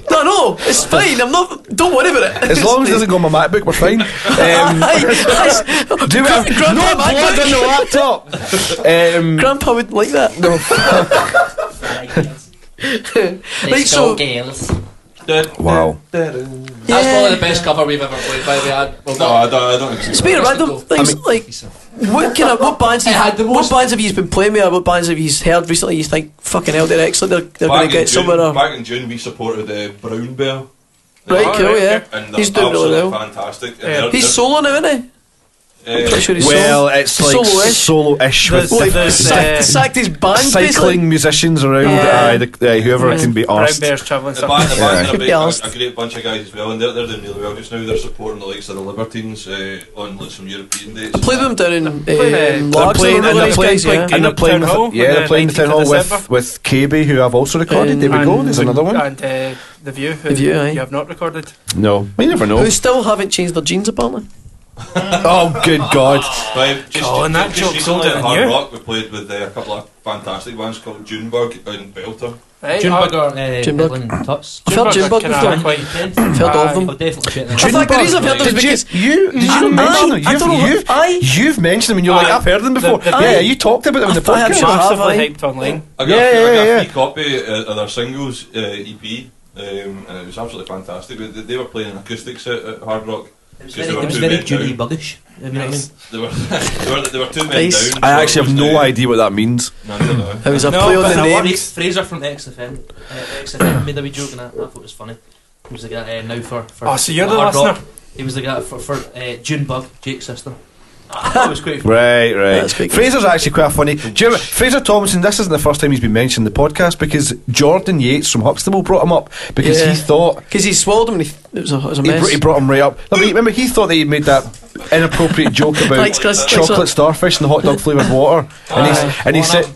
No, it's fine. I'm not. Don't worry about it. As long as it doesn't go on my MacBook, we're fine. Do it. Grandpa No blood MacBook. on the laptop. Grandpa would like that. No. Right, so Wow. That's probably the best cover we've ever played by the ad. Well, No, I don't. speaking of random things, like what bands have you been playing with? Or what bands have you heard recently? You think fucking hell, they're excellent. They're going to get somewhere. Or, Back in June, we supported Brown Bear. right, cool, yeah. And He's they're doing really absolutely well. fantastic. And Yeah. He's solo now, isn't he? I'm pretty sure he's Well, solo. it's like Solo-ish. solo-ish with Sacked his band, cycling musicians around. Yeah. Whoever can be Brown asked. Bears travelling The something. band Could are be asked. a great bunch of guys as well, and they're doing really well just now. They're supporting the likes of the Libertines on like, some European dates. Played them down in They're Largs. playing, and they're playing, guys, and they're playing, Town Hall, yeah, they're on playing the the Town Hall 19th of December. with KB, who I've also recorded. There we go. There's another one. And The View, who The View, aye. you have not recorded. No, we never know. Who still haven't changed their jeans, apparently. Oh, good God! Right, Colin, that just joke's recently older at than Hard you. Rock, we played with a couple of fantastic bands called Junebug and Belter. Right, Junebug or Junebug. Edlin Tuts. I've heard Junebug kinda before. quite- I've heard of I'll them. definitely check them In fact, the reason I've heard them is Did because you not mention them? I don't know. You've mentioned them, and you're like, I've heard them before. Yeah, you talked about them in the I had podcast. some- massively Aye. hyped online. I got Yeah, a yeah. free copy of their singles EP, and it was absolutely fantastic. They were playing an acoustic set at Hard Rock. It Because there were was two very men Judy down. Buggish. You know what I mean? They were two men Nice. down. I so actually it have was no idea what that means. No, I don't know. it was a No, play on but the I name. Fraser from XFM made a wee joke and I thought it was funny. He was the guy now for Oh, so you're the Hard listener? Rock. He was the guy for Junebug, Jake's sister. I thought it was quite Right. That's quite good. Fraser's actually quite funny. Do you remember Fraser Thompson? This isn't the first time he's been mentioned in the podcast because Jordan Yates from Huxtable brought him up because he thought because he swallowed him and it was a mess. he brought him right up. No, but remember he thought that he made that inappropriate joke about Thanks, Chris. chocolate starfish and the hot dog flavoured water, and he said.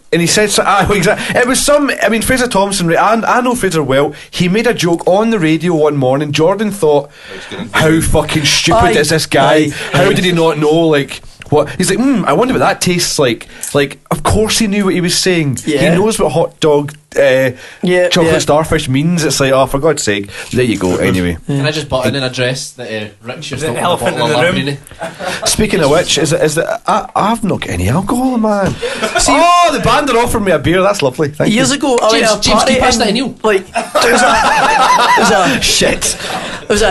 And he said, exactly. It was some. I mean, Fraser Thompson. I know Fraser well. He made a joke on the radio one morning. Jordan thought, "How fucking stupid is this guy? How did he not know? Like what?" He's like, "I wonder what that tastes like." Like, of course he knew what he was saying. Yeah. He knows what hot dog, chocolate starfish means. It's like, oh, for God's sake. There you go. Anyway, Can I just butt in and address that Rich was The talking elephant about in the room. Lamborghini? speaking of which, I've not got any alcohol, man. The band are offering me a beer. That's lovely. Thank Years you. ago, I went to a James, party keep us and, that Neil. like, it was a Shit. There was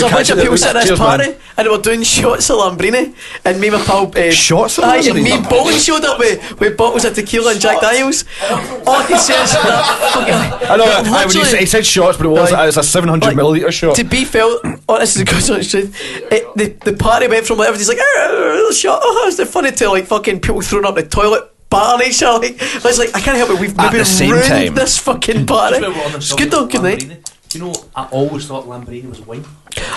a bunch of people sitting at this party and they were doing shots of Lambrini and me and my pal Shots of aye, and Lambrini? me and Bolton showed up with bottles of tequila and Jack Daniels. All I can say is that fucking I know. When he said shots, but it was a 700 like, milliliter shot. to be felt, this is a good honest truth. The party went from like everybody's like shot, it's funny to like fucking people throwing up the toilet battering each other. Like, it's like I can't help it, we've At maybe the same ruined time. this fucking party. Just while we're on the It's subject good though, of good night. Lamborghini, you know, I always thought Lamborghini was wine.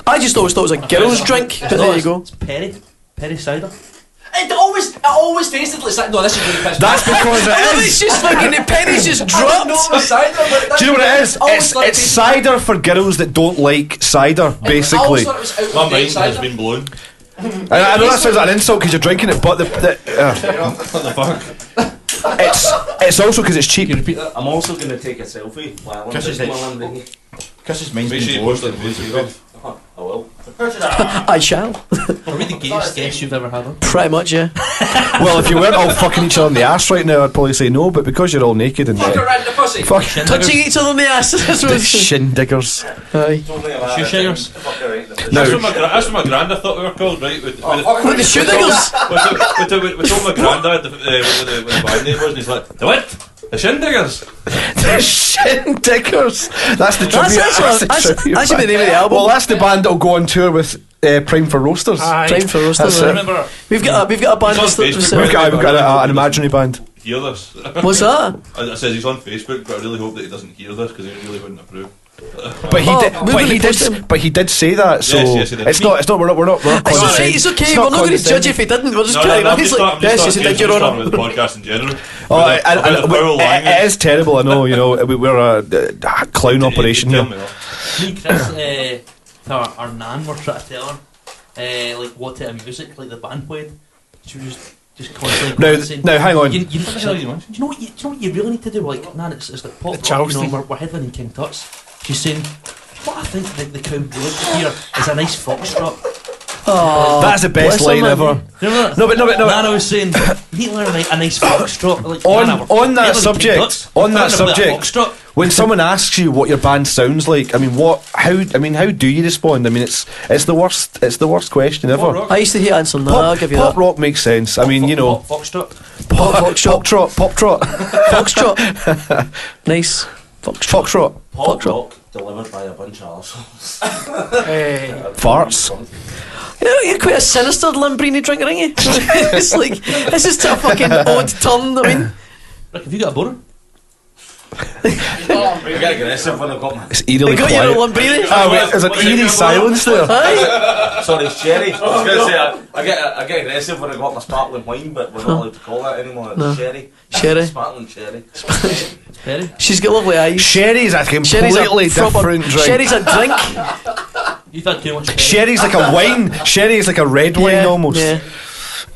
I just always thought it was a girl's drink, but there you go. It's Perry cider. It always tasted like cider. No, this is really pissed. That's because it It's is. just fucking the pennies just dropped. No, it was cider. But Do you know what it is? It's cider for girls that don't like cider, basically. I always thought it was My out of date mind has cider. been blown. And I know that sounds like an insult because you're drinking it, but What the fuck? it's also because it's cheap. I'm also going to take a selfie while I'm Chris is drinking my Lamborghini. Chris's mind's Make sure you been post it on Facebook. I will. I shall. Are we the gayest guests you've ever had on? Pretty much, yeah. Well, if you weren't all fucking each other in the ass right now, I'd probably say no. But because you're all naked and Fuck around the pussy. fucking Touching each other in the ass. That's what it's shin diggers. Aye. Shoeshingers. That's what my granda thought we were called, right? With With the shoe diggers. we told my granddad what the band name was, and he's like, the what? The Shindiggers. The shin diggers. That's the tribute. That should be the name of the album. Well, that's the band that'll go on tour with Prime for Roasters. Aye. Time for roasters. That's aye. it. Remember, We've got a band. He's on Facebook. We've got an imaginary band. Hear this? What's that? I says he's on Facebook, but I really hope that he doesn't hear this because he really wouldn't approve. But he Oh, did. we really pushed him. But he did say that. So Yes, he did. it's not. We're not. It's okay. We're not going to judge if he didn't. We're just carrying on. I'm He's just like, talking yes, yes, he did. Your about honour. the podcast in general. Oh, About the foul language. it is terrible. I know. You know, we're a clown operation Tell here. me that. me and Chris, our nan were trying to tell her like what type of music like the band played. She was just constantly saying, Now, hang on. You know what you really need to do? Like, nan, it's like pop rock, you know, Charleston. we're headlining King Tut's. She's saying, what I think the Count Blue here is a nice foxtrot. Oh, That's the best bless her, line man. ever. Remember that? No, but Nan, I was saying, you need to learn a nice foxtrot. Like, On that subject, Foxtrot. when someone asks you what your band sounds like, I mean, how do you respond? I mean, it's the worst question ever. Pop rock. I used to hate answering that. I'll give you Pop that. rock makes sense. I mean, you know, Foxtrot. pop trot. Foxtrot. Nice. Foxtrot. Foxtrot. Pop rock delivered by a bunch of arseholes. Hey. Farts. You're quite a sinister Lambrini drinker, aren't you? It's like, this is a fucking odd turn. I mean, Rick, have you got a boner? We get aggressive when I got my. It's eerily we got your quiet. Lambrini. Ah, wait, there's an eerie silence there. Aye. Sorry, it's sherry. I was going to say I get aggressive when I got my sparkling wine, but we're not allowed to call that anymore. It's No. sherry. Sherry. Sparkling sherry. Perry? She's got lovely eyes. Sherry's a completely different drink. Sherry's a drink. You've had too much. Sherry's like a wine. Sherry is like a red wine almost. Yeah.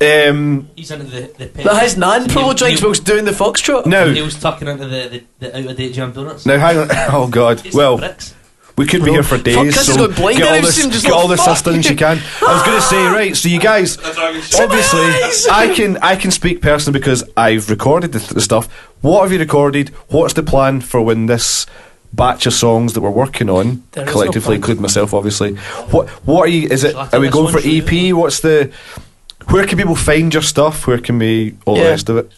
He's into the But his nan probably drinks whilst doing the foxtrot. He was tucking into the out of date jam donuts. Now hang on. Oh God. It's Well, bricks. we could be here for days. Chris has So gone blind get and all I've this, seen just get like, all the fuck. sustenance you can. I was going to say, right. So you guys, obviously, I can speak personally because I've recorded the stuff. What have you recorded? What's the plan for when this batch of songs that we're working on, There is collectively, no plan. including myself, obviously? What are you? Is it? Shall I Are we take going this for one for EP? What's the? Where can people find your stuff? Where can we? All the Yeah. rest of it.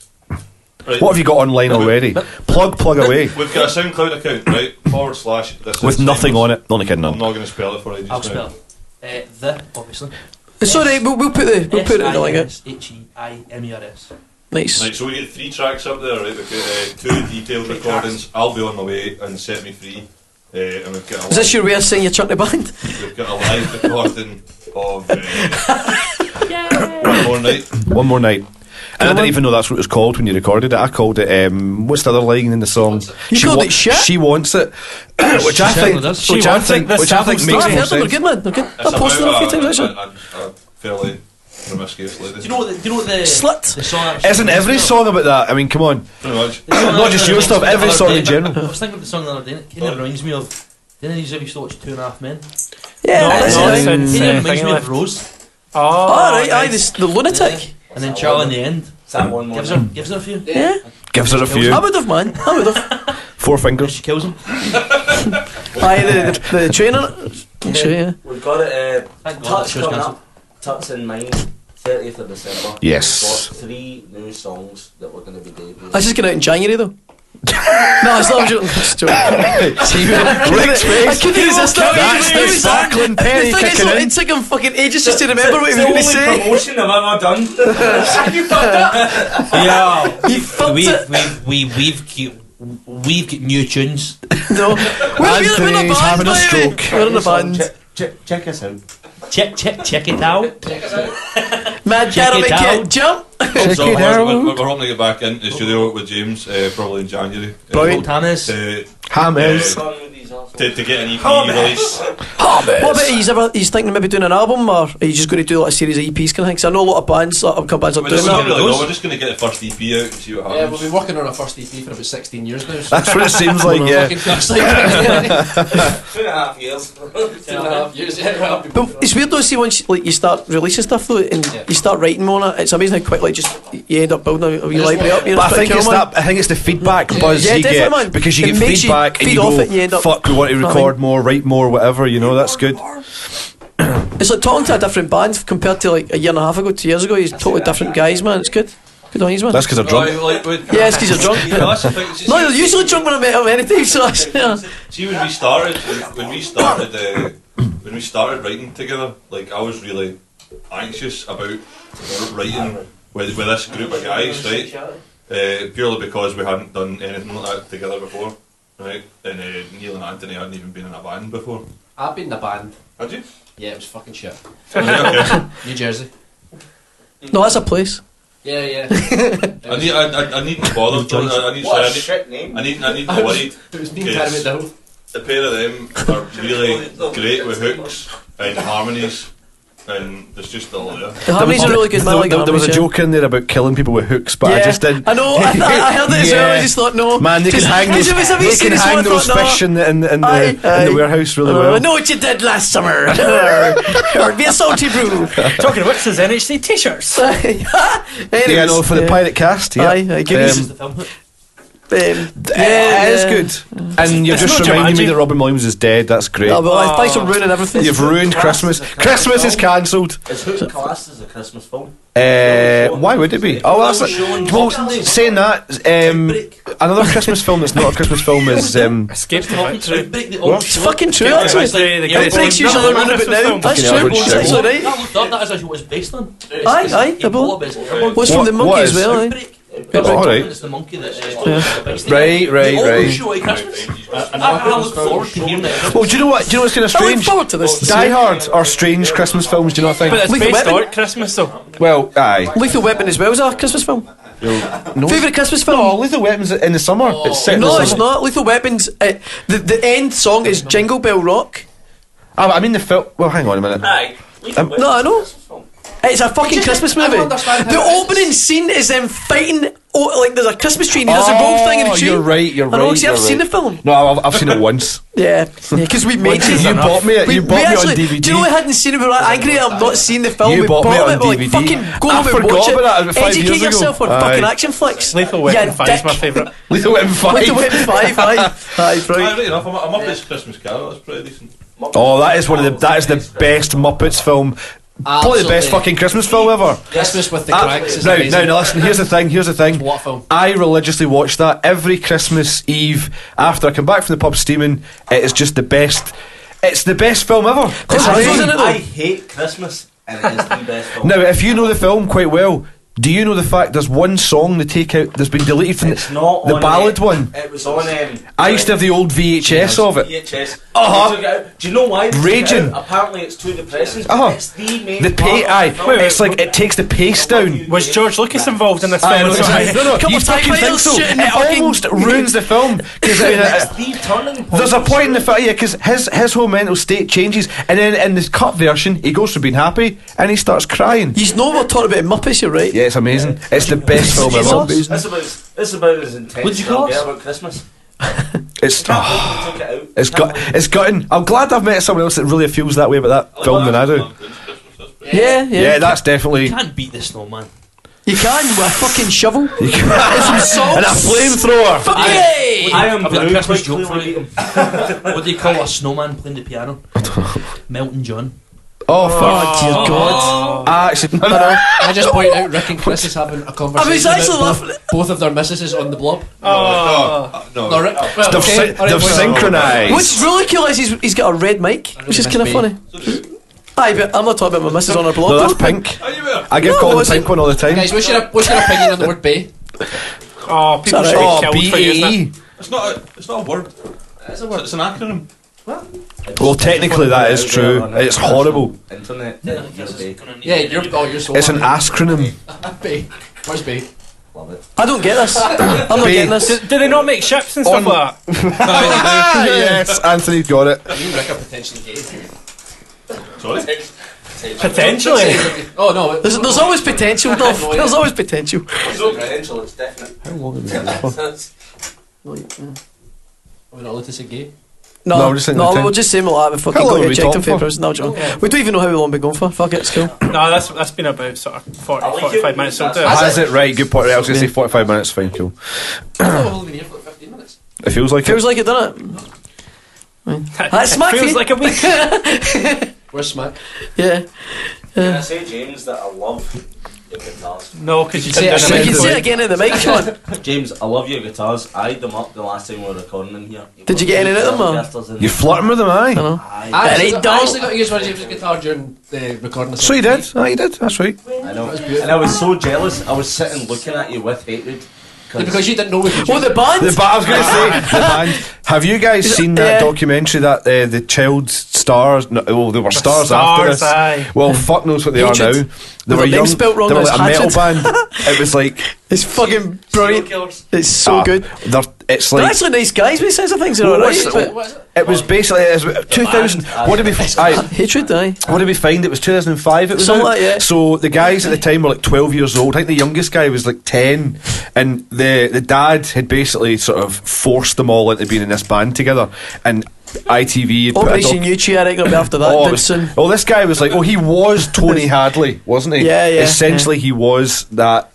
Right. What have you got online already? Plug away. We've got a SoundCloud account, right? / this With is nothing Sinsheimers. on it. Only kidding. I'm not going to spell it for you just I'll now. spell it. The, obviously. It's alright. We'll put it in the link. Heimmers. Nice. Right, so we get 3 tracks up there, right? We've got 2 detailed recordings, I'll Be On My Way and Set Me Free. And we've got Is this your way of saying you're chucking the band? We've got a live recording of One More Night. One More Night. And I didn't even know that's what it was called when you recorded it. I called it, what's the other line in the song? You called it Shit? She Wants It. Which I think makes I've more heard them, they're sense. good, man. They're good. It's I've posted them a few times, actually. a fairly promiscuous lady. Do you know what the Slut. the song actually Isn't every song about that? I mean, come on. Pretty much. Not just your stuff, every song in general. I was thinking of the song the other day, and it kind of reminds me of. Didn't you used to watch 2.5 Men? Yeah, that's no, it. it's It in- reminds me thing of Rose. Alright, aye, nice. the lunatic. And then Charlie in the end Is that one more? gives her a few. Yeah. Gives her a I few. would have, man. I would have. 4 And fingers. she kills him. Aye, the trainer. Sure, yeah. We've got it. Thank God that Touch show's coming cancelled. up. Touch in Mind. 30th of December. Yes. We've got 3 new songs that we're going to be debuting. That's just going out in January, though. No, it's not. I'm joking. Just joking. Rick's I face. couldn't resist that. That's the sparkling penny The thing is, kicking in. it took him fucking ages just to remember what he was It's going to the say. only promotion I've ever done. You fucked up. Yeah, He fucked it. we've got new tunes. No. We're in a Anthony's band, having a by the way. stroke. We're in a band. Check us out. Check it out. Mad Check Carol it Kid out. Jump. So it out. we're hoping to get back into the studio with James probably in January. Brilliant. Thomas. Hammers. To get an EP release. What about he's thinking of maybe doing an album, or are you just going to do like a series of EPs kind of thing? Because I know a lot of bands, upcoming bands are We're doing just, that. we're just going to get the first EP out and see what Yeah, happens. we've been working on our first EP for about 16 years now. So That's what it seems like, yeah. fucking first like 2.5 years. 2.5 years. Yeah, But it's weird though, see once like you start releasing stuff though, and you start writing more on it, it's amazing how quickly just you end up building a wee library up. You know, But I pretty think it's cool, man. that. I think it's the feedback buzz Yeah, you definitely, get man. because you It get makes you feedback and feed you off go, it and you end up- "Fuck, we want to record more, write more, whatever." You know, that's good. It's like talking to a different band compared to like a year and a half ago, 2 years ago. He's totally different guys, man. It's good. Good on you, man. That's because I'm drunk. Yeah, it's 'cause you're drunk. Yeah, that's the thing. No, you're usually drunk when I met him any time, so that's, yeah. See, when we started writing together, like I was really anxious about writing with this group of guys, right? Purely because we hadn't done anything like that together before, right? And Neil and Anthony hadn't even been in a band before. I've been in a band. Had you? Yeah, it was fucking shit. Okay. New Jersey. No, that's a place. Yeah, yeah. I need to bother. What a shit name. I need to worry. It was me and Terry McDowell. The pair of them are really great with hooks and harmonies, and there's just all there. The harmonies are really good, man. I like There was a harmonies, joke in there about killing people with hooks, but yeah. I just didn't. I know. I heard it as well. I Yeah. just thought no. Man, they can Just- hang those. Have you They seen can this hang one? I those thought, no. fish in the Aye. warehouse really I well. know what you did last summer. Or be a salty brew. Talking of which, there's NHC t-shirts. Yeah, no, for the pirate cast. Yeah, Aye, give This me is the film. yeah, it is good. And you're It's just not reminding me Jumanji. that Robin Williams is dead. That's great. Oh, well, thanks for ruining everything. You've ruined Christmas. Christmas is cancelled. Is Hook classed as a Christmas film? Why would it be? Oh, that's well, saying that. Another Christmas film that's not a Christmas film is Escape to Victory. Outbreak the What? It's fucking true, actually. The Outbreak's usually around about now. That's Fucking true. average It's actually right. That is actually what it's based on. Aye, I believe. What's from the What monkey as is? well, aye. Outbreak. Oh, alright. It's the monkey that. Right. I look forward to hearing that. Well, do you know what? Do you know what's kind of I look strange? forward to this. Die Hard are strange Christmas films. Do you not think? But it's Lethal based Weapon. on Christmas though. Well, aye. Lethal Weapon as well is a Christmas film. No. Favourite Christmas film? Oh, Lethal Weapon's in the summer. It's set in No, the it's summer. not. Lethal Weapons. The end song is Jingle Bell Rock. I mean the film. Well, hang on a minute. Aye. No, I know. It's a fucking Christmas movie. don't understand how The it is. opening scene is them fighting. Oh, like there's a Christmas tree and he does a rope thing in a tree. You're right. You're I know. right. See, I've you're seen the right. film. No, I've seen it once. Yeah, because we made it. You bought me it. You bought me on actually, DVD. Do you know I hadn't seen it? We were like, angry I've not seen the film. You we bought me it on We're like, DVD. fucking go I home and forgot watch it. about that about 5 Educate years ago. yourself on Aye. fucking action flicks. Lethal Yeah, Weapon 5 is my dick. favourite. Lethal Weapon 5. Lethal Weapon 5, aye. Aye, right. Right enough. I'm up this Christmas Carol. That's pretty decent. Oh, that is the best Muppets film. Probably the best fucking Christmas film ever. Christmas with the Cranks is amazing. Now, listen. Here's the thing. What film? I religiously watch that every Christmas Eve after I come back from the pub steaming. It is just the best. It's the best film ever. Chris It's Hemsworth's in amazing. it though. I hate Christmas and it is the best film. Now, if you know the film quite well, do you know the fact there's one song they take out that's been deleted from It's not the on ballad it. one? It was on. I used to have the old VHS of it. VHS. Uh-huh. They took it out. Do you know why? They took it Raging. out? Apparently, it's too depressing. Uh-huh. It's the main The part aye, of the film. it's like it takes the pace down. Was George Lucas involved in this Aye, film? no, as well? no, Couple you of fucking think typewriters so? shooting the It fucking- almost ruins the film because It's the turning point. there's a point in the film, yeah, because his whole mental state changes, and then in the cut version, he goes from being happy and he starts crying. You know we're talking about Muppets, you're right. Yeah, it's amazing. It's the best film ever. It's about as intense What'd you as call I'll get us? about Christmas. It's Can't believe they took it out. it's gutting. I'm glad I've met someone else that really feels that way about that film than I do. Yeah. Yeah, that's definitely. You can't beat the snowman. You can with a fucking shovel. You can- and a flamethrower. Yay! I am I've got a blue. Christmas Quite joke for clearly you. beat him. What do you call a snowman playing the piano? Melton John. Oh fuck! Oh dear God. Actually, no. I just point out Rick and Chris is having a conversation actually about laughing. both of their missuses on the blob. No. No, Rick, well, They've, okay, syn- alright, they've well, synchronised. What's really cool is he's got a red mic, which is kind of funny. Aye, but I'm not talking about my missus on her blog. No, that's though. pink. Are you there? I give No, Colin is the pink it? one all the time. Guys, what's your opinion on the word bay? Oh, people Sorry. should Oh, get killed for using it. BAE. It's not a word. It's a word. It's an acronym. Well, technically that is true. It's horrible. Internet. Yeah, you're so It's an acronym. bay. Where's bay? Love it. I don't get this. I'm not Bay. getting this. Do they not make ships and stuff On- like that? Yes, Anthony got it. You and Rick are potentially gay. Sorry? Potentially. Oh no, There's always potential, Dolph. There's always potential. It's not potential, it's definite. How long have we been going for? Are we not allowed to say gay? No, No, we're just saying the time. we'll just say them like that. We fucking How long got have we ejecting talked for? papers. No, John. We don't even know how long we've been going for. Fuck it, it's cool. No, that's been about sort of 40, I like 45 it. minutes. So do That's- it. Has it right? Good point. I was going to say 45 minutes. Fine, cool. I thought we've only been here for like 15 minutes. It feels like Feels it. like it, doesn't it? That's It smack feels you. like a week. Where's Smack? Yeah. Can I say, James, that I love your guitars? No, because you Say didn't it do You can it. say it again in the mic, Sean. James, I love your guitars. I eyed them up the last time we were recording in here. Did you get any of them, or? You're flirting with them, aye? I know. I And actually, he got, don't. I actually got to use one of James's guitar during the recording. Of So you did? Aye, you did. That's right. I know. That was beautiful. And I was so jealous. I was sitting looking at you with hatred. Yeah, because you didn't know we could Oh, use the it. band? I was going to say the band. Have you guys Is it- seen that yeah. documentary that the child stars? No, well, they were stars after Stars, this. aye. Well, fuck knows what they are Hatred. now. They With were their young. name spelt wrong, They were it's like a metal band. Hatred. It was like It's fucking brilliant. It's so good. It's They're like. actually nice guys, but it sounds like things are Well, alright. what's- but- What is it? It was basically it was 2000. What did we? Hatred, aye. What did we find? It was 2005. It was Something out. like that, yeah. So the guys at the time were like 12 years old. I think the youngest guy was like 10, and the dad had basically sort of forced them all into being in this band together. And ITV had put a Operation YouTube, I reckon, will be after that. Oh, it Did was- soon. well, this guy was like, he was Tony Hadley, wasn't he? Yeah, yeah, Essentially, he was that,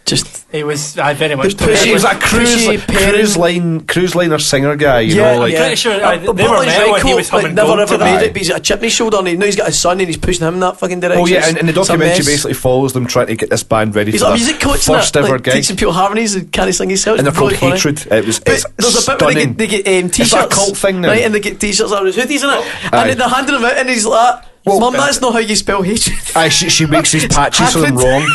Just He was very much. The pushy- he was a cruise liner singer guy, you know, like. Pretty sure they were Portland's metal very and he cool, was humming never gold ever to made that. it, but he's got a chip in his shoulder, and now he's got his son, and he's pushing him in that fucking direction. Oh yeah, and the It's a documentary mess. basically follows them trying to get this band ready He's for like a their music coach, first and that, ever like, gig, teaching people harmonies and can't sing himself. and they're It's called really funny. Hatred. It was But it's there's a bit where stunning. they get t-shirts. It's a cult thing now. Right, and they get t-shirts out of his hoodies in it. Aye. And then they're handing him out, and he's like, Well, Mum, that's not how you spell hatred. Aye, she makes these patches for them wrong.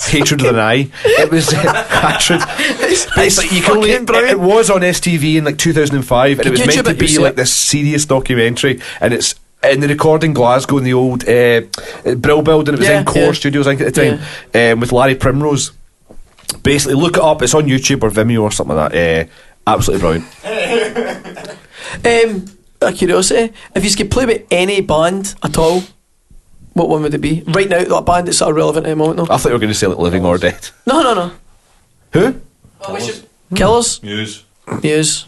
Hatred with an eye. It was Hatred. It's like you can only. fucking brilliant. It was on STV in like 2005, and it was YouTube meant to it, be you like see it. this serious documentary, and it's. In the recording Glasgow in the old Brill building, it was Yeah, in Core yeah. Studios, I think, at the time, with Larry Primrose. Basically, look it up. It's on YouTube or Vimeo or something like that. Absolutely brilliant. A curiosity, if you could play with any band at all, what one would it be? Right now, that band that's sort of relevant at the moment, no? I thought you were going to say like Living or Dead. No. Who? Oh, we should. Killers? Muse. Muse.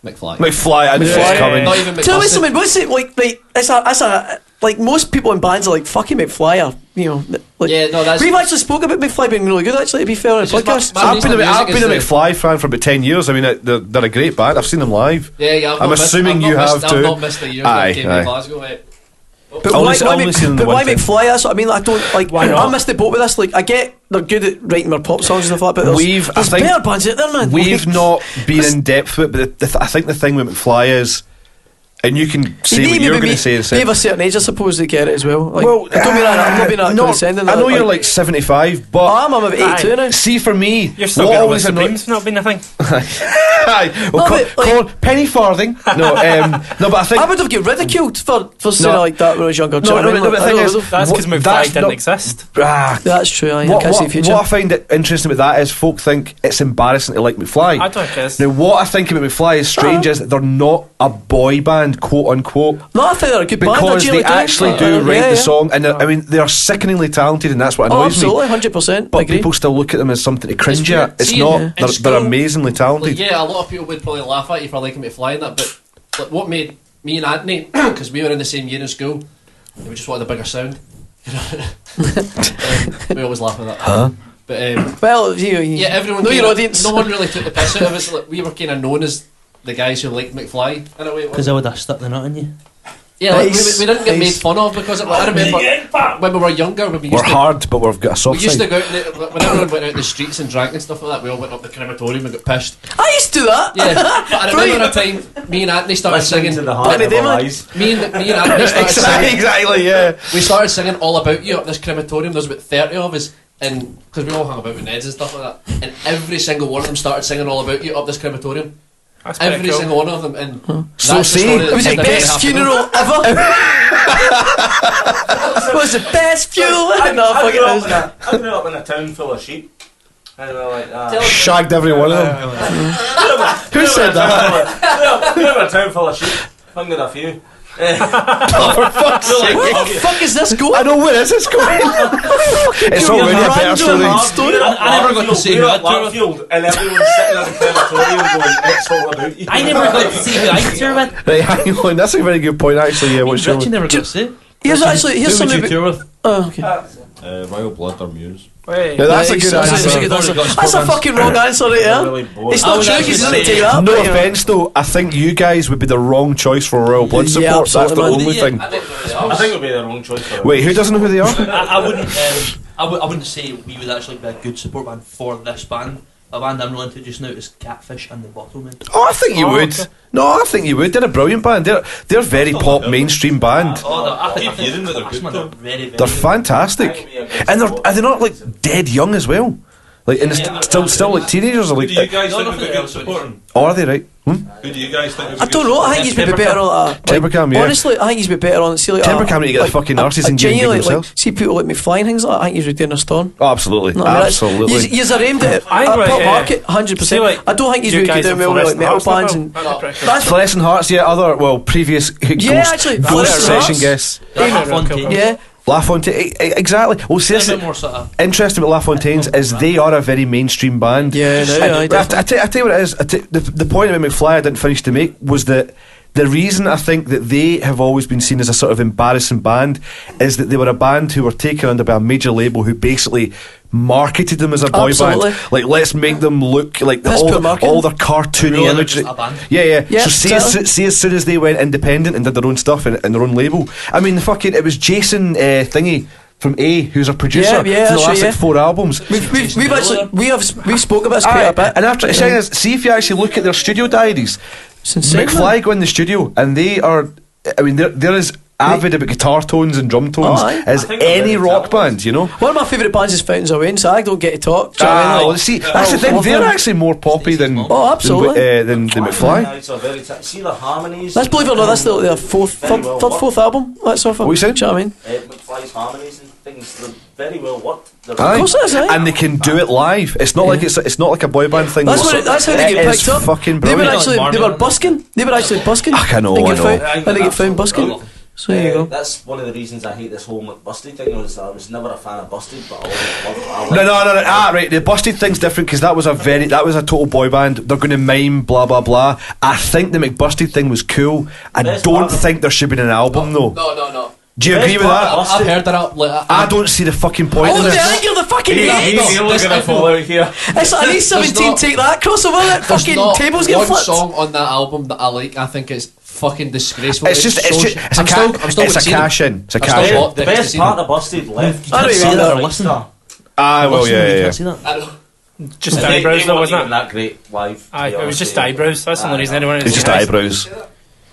McFly. McFly. I knew it was McFly. coming. Not even Tell me McCluskey. something, what's it like? It's a like most people in bands are like fucking McFly, or you know, like Yeah, no, that's. we've actually spoke about McFly being really good. Actually, to be fair, on the It's just podcast. my I've been a music is McFly fan for about 10 years. I mean, they're a great band. I've seen them live. Yeah, I've I'm not assuming missed, you I've have not too. missed, I've not missed the years Aye, that came aye. to Glasgow. But Only why, se- why, only make, seen them the but one why time. McFly? That's what I mean. Like, I don't like. Why not? I missed the boat with this. Like, I get they're good at writing their pop songs and stuff like that. But We've- I there's think better bands out there, man. We've not been in depth with it, but I think the thing with McFly is and you can say what you're going to say. Be of a certain age, I suppose, they get it as well. Like, Well, I don't mean that, I'm not being that condescending. I know you're like 75, but I'm about 82 now. see, for me, You're still what getting the always Supremes not been a thing. Aye. Well, No, but, like- Colin, penny farthing. No, but I think I would have get ridiculed for saying No. like that when I was younger. Do No, you know what I mean? but the Like, thing I is, would've- That's because McFly that's didn't not- exist. that's true. I what, can't see the future. what I find it interesting about that is folk think it's embarrassing to like McFly. I don't think it is. Now, what I think about McFly is strange is that they're not a boy band, quote unquote. No, I think they're a good band. Because they actually do write yeah, the yeah. song, and I mean they are sickeningly talented, and that's what Oh, annoys absolutely, me. 100%. But agree. people still look at them as something to cringe weird. at. It's See, not. in They're school, amazingly talented. Like, yeah, a lot of people would probably laugh at you for liking McFly and that, but like, what made me and Anthony, because we were in the same year in school, and we just wanted a bigger sound. We always laugh at that. Huh? But Well, yeah, everyone. know your kinda- audience. No one really took the piss out of us. Like, we were kind of known as the guys who liked McFly in a way. Because I would have stuck the nut in you. Yeah, like, Nice, we didn't get made nice. fun of because of, I remember when we were younger, when we We're used to. hard, but we've got a We soft used to side. go out when everyone went out in the streets and drank and stuff like that. We all went up the crematorium and got pissed. I used to do that. Yeah, but I remember a time me and Anthony started Listening singing. to the heart Danny of our Damon. eyes. Me and Anthony started singing. Exactly, yeah. We started singing All About You up this crematorium. There was about 30 of us, and because we all hung about with Neds and stuff like that, and every single one of them started singing All About You up this crematorium. That's pretty Every cool. single one of them, and So that's the see, story that It was the ended up best happening. funeral ever. It was the best funeral ever. No, I fuck grew up it. in a- I grew up in a town full of sheep. And they're like, Shagged every one of them. Who said that? Grew up in a town full of sheep. Fingered a few. For fuck's sake. Where the fuck is this going? I know, where is this going? It's already a better story. I never got to say who I toured with. Larfield, and everyone's sitting in the crematorium going, it's all about you. I never got to see who I toured with. Right, hang on, that's a very good point actually. Yeah, what's your Richie never got to see. Here's Who something. would you about- tour with? Oh, okay. Royal Blood or Muse. Wait. Now, that's a Nice, good that's answer. a good answer. Got That's a sports fucking wrong answer right there. Really bored. It's I not would true, actually he's say- not take that. No but, you know. offence though, I think you guys would be the wrong choice for Royal Blood Yeah, support. That's the absolutely, man. only thing. I think I think it would be the wrong choice for it. Wait, who doesn't know who they are? I wouldn't. I wouldn't say we would actually be a good support band for this band. A band I'm really into just now is Catfish and the Bottlemen. Oh, I think you Oh, would. okay. No, I think you would. They're a brilliant band. They're a very pop mainstream band. I think keep hearing that they're good, they're though. very, very They're good. fantastic, and are they not like dead young as well? Like, and still like teenagers or Who like, do you guys No, think would nothing be good else. supporting? are they right? Who do you guys think would be I don't know. I think he's maybe better on that. Timber Cam, yeah. Honestly, I think he's be better on. See, like Timber Cam need to get the fucking arses and gig genuinely, themselves. like, see people like me flying things like that. I think he's doing a storm. Oh, absolutely, No, I mean, that's- absolutely. He's aimed at I a think, pop like, market, 100%. see, like, I don't think he's you really guys good doing in well with like Fluorescent metal Hearts bands now? and. That'd be pretty cool. That's Fluorescent Hearts, yeah. Previous Yeah, actually, Ghost Fluorescent session Hearts. guests. Lafontaine. Yeah, LaFontaine, exactly. Well, see, A this bit is more sort of. interesting about LaFontaine's is they are a very mainstream band. yeah, no, And I I tell you what it is. The point about McFly I didn't finish to make was that the reason I think that they have always been seen as a sort of embarrassing band is that they were a band who were taken under by a major label who basically marketed them as a boy Absolutely. band. Like, let's make them look like Let's put marketing. all their cartoony Really, they're imagery. just a band. Yeah. Yeah, So see exactly. as soon as they went independent and did their own stuff and their own label. I mean, it was Jason Thingy from A, who's a producer Yeah, for the that's last right, yeah. 4 albums. we've spoken about this quite a bit. And after saying this, see if you actually look at their studio diaries, Sinsheimers. McFly go in the studio and they are, I mean, they're as avid about guitar tones and drum tones Oh, aye. as I think they're any very rock talented. band, you know. One of my favourite bands is Fountains of Wayne, so I don't get to talk. Do you know what I mean? Well, Like, see, that's the thing. love They're them. actually more poppy than Oh, absolutely. than McFly. Guys are very see the harmonies. Let's believe it or not, that's their fourth album. That's off. What you saying? Do you know what I mean? McFly's harmonies and things, they're very well worked. They're Aye. Of course it is, aye. And they can do it live. It's not like it's not like a boy band thing. That's, though. that's how they It get is picked up. fucking They were brilliant. actually busking. They were actually busking. I know, And I get know. found- and they get found busking. So there you go. That's one of the reasons I hate this whole McBusted thing. I was never a fan of Busted, but I always loved No. Right. The Busted thing's different because that was a total boy band. They're going to mime blah blah blah. I think the McBusted thing was cool. I Best don't part of- think there should be an album though. No. Do you Best agree with part that? of I've heard that up. Like, I don't see the fucking point Oh, in the this. anger, the fucking hate. He's really gonna fall out here. It's like, I need 17, not- take that crossover, that There's fucking not tables get one flipped. song on that album that I like. I think it's fucking disgraceful. It's just it's a I'm still cash in. It's a I've cash still in. bought The tickets to best see part them. of Busted left. I don't see even that know. or listen. Ah, well, Listen, you yeah. can't see that. I know. Just They eyebrows though, weren't wasn't even it? that great live. Aye, it was just eyebrows. That's the only reason anyone. It's just eyebrows.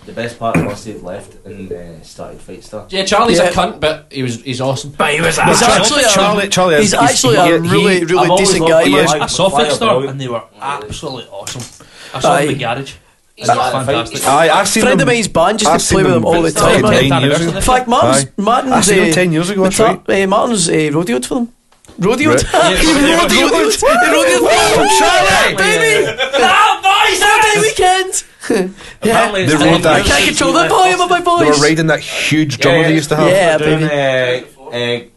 the best part was he left and started Fight Star. Yeah, Charlie's a cunt, but he's awesome. But he was He's actually he's actually a really decent guy. I saw Fight Star and they were absolutely awesome. I saw them in the garage. It's fantastic. I've seen friend of mine's band used to play with them all the time. In fact, Martin's I seen them 10 years ago. That's right. Martin's rodeoed for them. Rodeoed? Rodeoed for Charlie, baby! Boys, Saturday weekend! Yeah, they rode that. I can't control the volume of my voice. They were riding that huge drummer they used to have. Yeah, baby.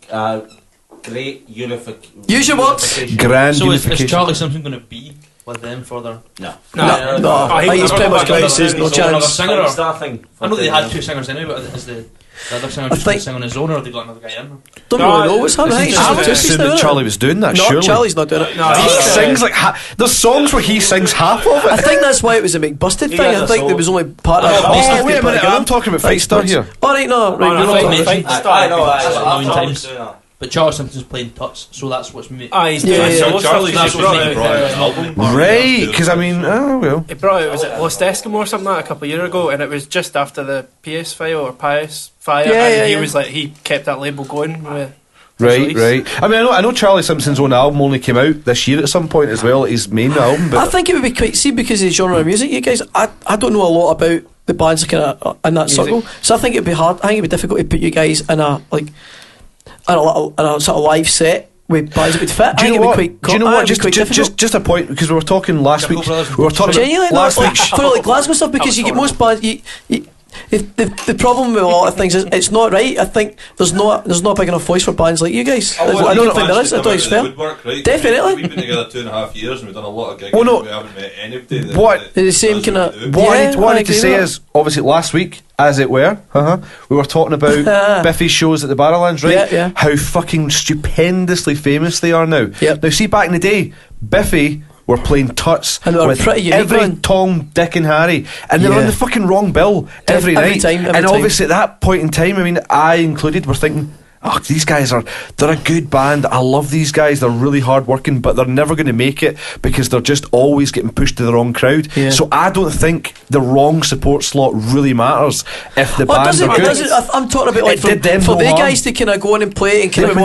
Great unification. Use your words. Grand so unification. is Charlie something going to be with them further? No. I think he's pretty much going to say no chance. Singer or, I know they had two singers anyway, but is the other singer just going to sing on his own, or have they got another guy in? Don't really know what's happening. I would assume that Charlie was doing that. No, surely. Charlie's not doing it. No, he sings like there's songs where he sings half of it. I think that's why it was a McBusted thing. I think there was only part of it. Oh, wait a minute, I'm talking about Fight Star here. Alright, no, right, Fight Star. But Charlie Simpson's playing Tuts, so that's what's made. He's doing Charlie that's brought what's out an album. Right, because I mean, oh well. He brought out, was it Lost Eskimo or something like that a couple of years ago, and it was just after the PS file or PS Fire, and he was like, he kept that label going with. Right. I mean, I know Charlie Simpson's own album only came out this year at some point as well, his main album. But I think it would be quite, see, because of the genre of music, you guys, I don't know a lot about the bands that kind of in that circle, so I think it'd be hard. I think it'd be difficult to put you guys in a sort of live set with bands that would fit. Do you know what? Just a point, because we were talking last week. We were talking genuinely last week for like Glasgow stuff, because you get most bands. The problem with a lot of things is it's not right. I think there's not a big enough voice for bands like you guys. I don't think there is. I don't think it's fair. Definitely. We've been together 2.5 years and we've done a lot of gigs. Well, no. We haven't met anybody. The same kind of. What I need to say is, obviously, last week, as it were, we were talking about Biffy's shows at the Barrowlands, right? Yeah. How fucking stupendously famous they are now. Yep. Now, see, back in the day, Biffy were playing Tuts and they were with pretty unique, every man. Tom, Dick and Harry, and they were on the fucking wrong bill every night. Every obviously at that point in time, I mean, I included, were thinking, oh, these guys they're a good band. I love these guys. They're really hard working, but they're never going to make it because they're just always getting pushed to the wrong crowd. Yeah. So I don't think the wrong support slot really matters if the band are good. I'm talking about like for the guys to kind of go in and play and kind of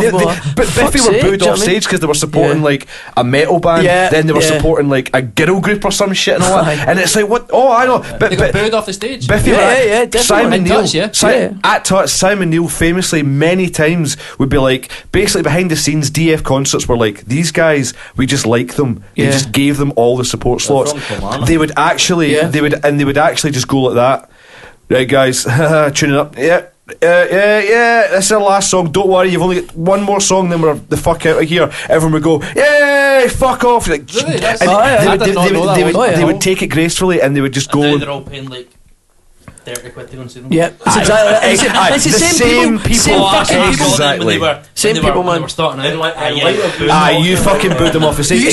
but Biffy were booed off stage because they were supporting like a metal band, then they were supporting like a girl group or some shit and all that. And it's like, what? Oh, I know. They got booed off the stage. Biffy Simon Neil at Tuts, Simon Neil famously many times would be like, basically behind the scenes DF concerts were like, these guys, we just like them. They just gave them all the support slots. They would actually they would actually just go like that. Right, guys, tune it up. Yeah, this is our last song, don't worry, you've only got one more song, then we're the fuck out of here. Everyone would go, yay, fuck off. Like, really? They would take it gracefully and they would just go. They're all paying like 30 quid to go and see them. Yeah, it's exactly. It's the same people. Same people, man. They were starting out. You fucking booed them off the stage. You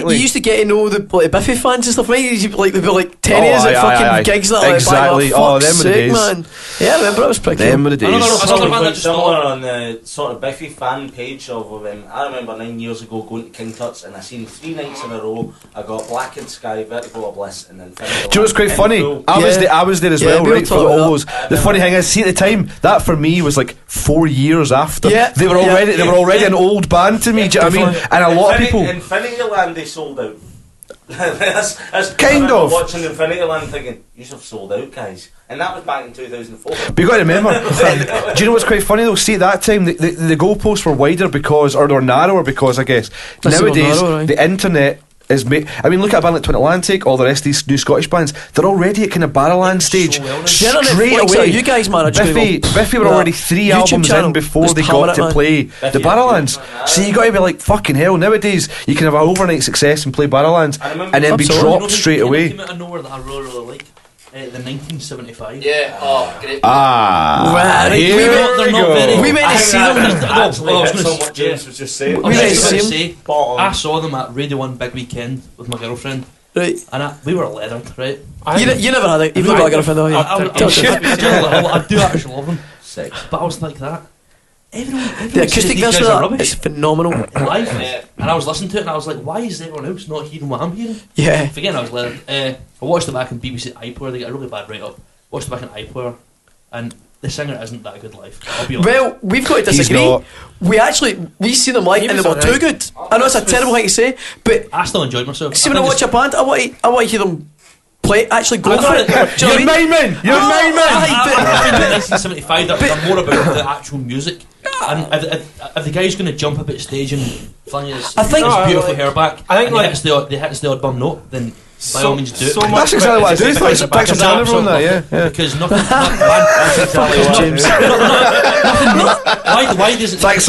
used to get to know the Biffy fans and stuff, right? They'd be like 10 years at fucking gigs and that. Exactly. Oh, them were the days, man. Yeah, I remember, it was pretty cool. Them were the days. Similar on the sort of Biffy fan page of them. I remember 9 years ago going to King Tut's and I seen 3 nights in a row. I got Blackened Sky, Vertigo of Bliss, and then. Do you know what's quite funny? I was there as well. Right, for all those. The funny thing is, see, at the time, that for me was like 4 years after. They were already an old band to me. Do you know what I mean? And a lot of people. Infinity Land, they sold out. that's kind of watching Infinity Land, thinking you have sold out, guys, and that was back in 2004. But you got to remember. Do you know what's quite funny though? See, at that time the goalposts were wider because, or they were narrower because, I guess nowadays the internet is I mean, look at a band like Twin Atlantic, all the rest of these new Scottish bands, they're already at kind of Barrowland stage straight away. You guys managed Biffy were already 3 albums in before they got to play the Barrowlands. So you got to be like, fucking hell, nowadays you can have an overnight success and play Barrowlands and then be dropped straight away. Came out of nowhere that I really like. The 1975. Yeah, oh, great. We went to see them. James was just saying. I saw them at Radio 1 Big Weekend with my girlfriend. Right. And we were leathered, right? You never had it. You've not got a girlfriend, though. I do actually love them. Sick. But I was like that. Everyone the acoustic version of that is phenomenal. Live. And I was listening to it and I was like, why is everyone else not hearing what I'm hearing? Yeah. Forgetting I was learning. I watched it back on BBC iPlayer. They get a really bad write-up. watched it back in iPlayer, and the singer isn't that good live. I'll be honest. Well, we've got to disagree. We seen them live and they were too good. I know it's a terrible thing to say, but I still enjoyed myself. see, when I watch a band, I want to hear them play. Actually, go for it. Do you know what I mean? You're miming. In 1975, they're more about the actual music. And if the guy's going to jump up at stage and fling his beautiful hair back, I think he hits the odd bum note, then by all means do it. That's exactly what I do. Thanks for telling everyone that. Yeah. Because nothing. James. Why does it? Thank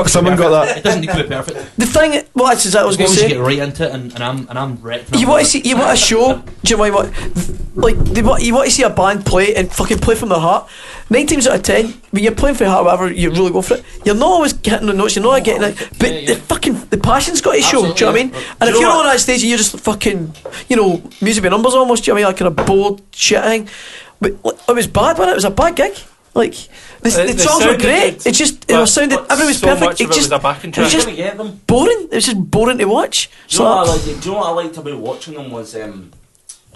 someone got that. It doesn't need to be perfect. The thing, well, that's exactly what I was going to You say. get right into it, and I'm wrecked. You want to see? You want a show? Do you know what? Like, you want to see a band play and fucking play from their heart. 9 times out of 10, when you're playing for your heart, whatever, you really go for it. You're not always getting the notes. You're not getting it, but the passion's got to show. Do you know what I mean? And if you're on that stage and you're just fucking, music with numbers almost. Do you know what I mean? Like kind of bored shit thing. But it was bad, wasn't it? It was a bad gig. Like the songs were great. It just sounded everything was perfect. It was just boring. It was just boring to watch. Do you know what I liked about watching them was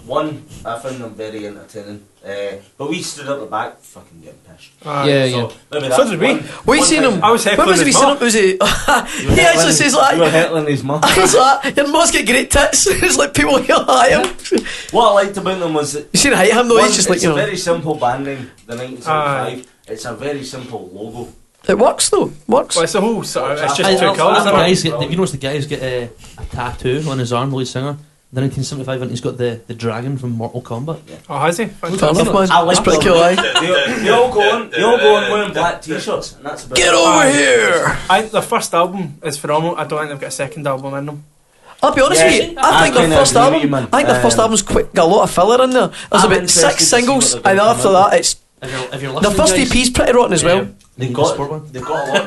one, I found them very entertaining. But we stood at the back, fucking getting pissed. So did we. We seen him. I was heckling when was we his seen mum. him? Was he? He actually says like, you were heckling his mum. He's like, your mum's got great tits. It's like people yell at him. What I liked about them was that you seen hate him though. He's just like, it's a very simple band name, the 1975. It's a very simple logo. It works though. Works. Well, it's a whole sort of, it's just The two colours. guys the guy's got a tattoo on his arm, the lead singer. The 1975 one, he's got the dragon from Mortal Kombat. Yeah. Oh, has he? That's pretty cool, They all go on wearing black t-shirts, and that's about Get over here! I think the first album is phenomenal. I don't think they've got a second album in them. I'll be honest with you, I think the first album, album's got a lot of filler in there. There's about 6 singles, and after that it's the first EP's pretty rotten as well. They've got a lot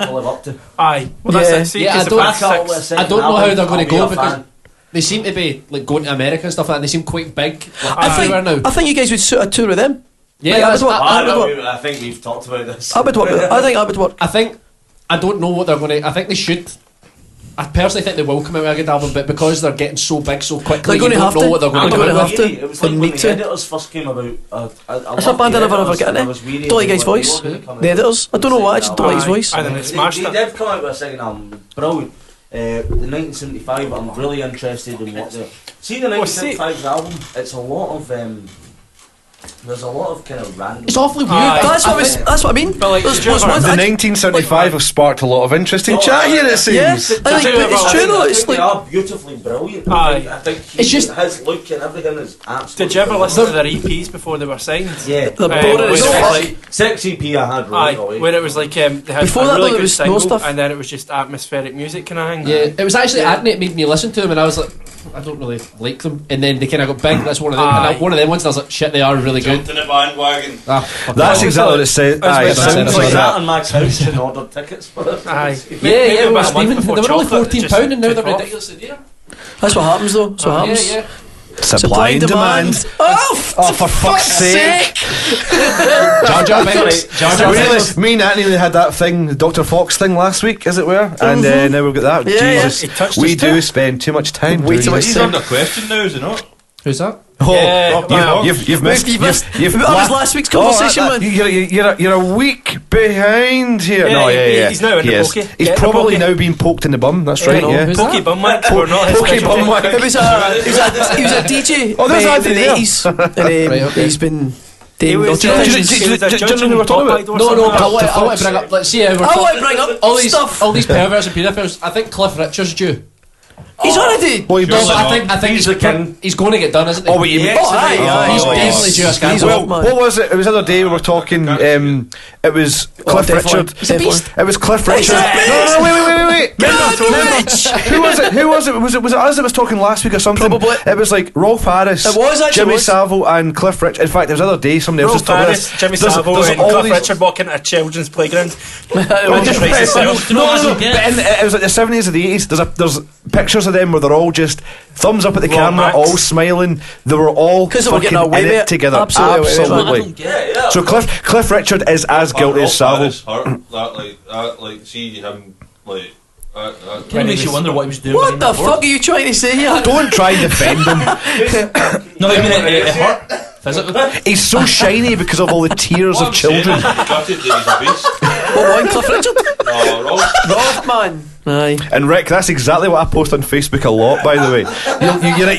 to live up to. Aye. Well, that's it. I don't know how they're going to go because fan. they seem to be like going to America and stuff like that. And they seem quite big. I think you guys would suit a tour with them. Yeah, I think we've talked about this. I would work. I think I would work. I don't know what they're going to. I think they should. I personally think they will come out with a good album, but because they're getting so big so quickly, you don't know what they're going to do. It was like when the Editors first came about. That's a band I never ever get into. Don't like his voice. The Editors. I don't know why. I just don't like his voice. I think they smashed it. They did come out with a second album. Brilliant. The 1975. I'm really interested in what they. See the 1975 album. It's a lot of. There's a lot of kind of random. It's awfully weird. That's what I mean. But like, The 1975 have sparked a lot of interesting chat here, it seems. Yes, but it's true though. It's they like are beautifully brilliant. Aye. I think It's just his look and everything is absolutely. Did you ever listen to their EPs before they were signed? Yeah, the boring as fuck. like 6 EP I had Aye, right away. where it was like they had Before a that, really though, good it was single, no stuff. and then it was just atmospheric music kind of thing. Yeah, it was actually Adney that made me listen to them, and I was like, I don't really like them. And then they kind of got big. That's one of them. And one of them ones. And I was like, shit, they are really good. Jumped in the bandwagon. That's exactly what it says. I Sounds like that that. on Max House and ordered tickets for it. Aye. Yeah, it was about a month even, before they were only chocolate £14 just and now they're took off. ridiculously dear. that's what happens though. That's what happens. Yeah. Supply and demand. Oh, for fuck's sake. Jar Jar Binks. Me and Anthony had that thing, the Dr. Fox thing last week, as it were, and now we've got that. Yeah, Jesus, he touched we us do too. spend too much time. Way doing too much this. He's under question now, is he not? Who's that? Oh, Yeah, well, you've missed. You've missed. That was last week's conversation, man. You're a week behind here. Yeah, no, he's now in the is. pokey. He's Get in the probably pokey. now being poked in the bum. That's right. no, Yeah. who's Pokey bum wank. We're not his Pokey specialty. bum wank. He was a DJ. Oh, there's in Anthony the there. 80s, and he's been. He was Do you know who we're talking about? No, I want to bring up. Let's see how we're I want to bring up all these stuff. all these perverts and pedophiles. I think Cliff Richard's due. He's already. Boy, No, boy. I think He's the king. He's going to get done, isn't he? Oh, what you mean? Oh, aye. He's Oh, definitely due a He's scandal. old, Well, man. what was it? It was the other day we were talking. It was Cliff definitely. Richard. He's a beast. It was Cliff Richard. a beast. No, wait. Who was it? Was it us that was talking last week or something? Probably. It was like Rolf Harris, It was actually, Jimmy was. Savile, and Cliff Richard. In fact, there was the other day somebody else Rolf was talking about Harris, this. Jimmy There's Savile, and all Cliff these- Richard walking into a children's playground. No, but it was like the 70s or the 80s. There's pictures of them where they're all just thumbs up at the camera, Max. all smiling. They were all 'Cause they were getting fucking away in with it it. together. Absolutely away with it. I don't get it. So Cliff Richard is as guilty as Savile. Like, see him, like. Kind of makes you wonder what he was doing. What the fuck are you trying to say here? Don't try and defend him. No, I mean it hurt. Physical. He's so shiny because of all the tears of children. Gutted that he's a beast. What one, Cliff Richard? Rob. Rob, man. Aye. And Rick, that's exactly what I post on Facebook a lot, by the way.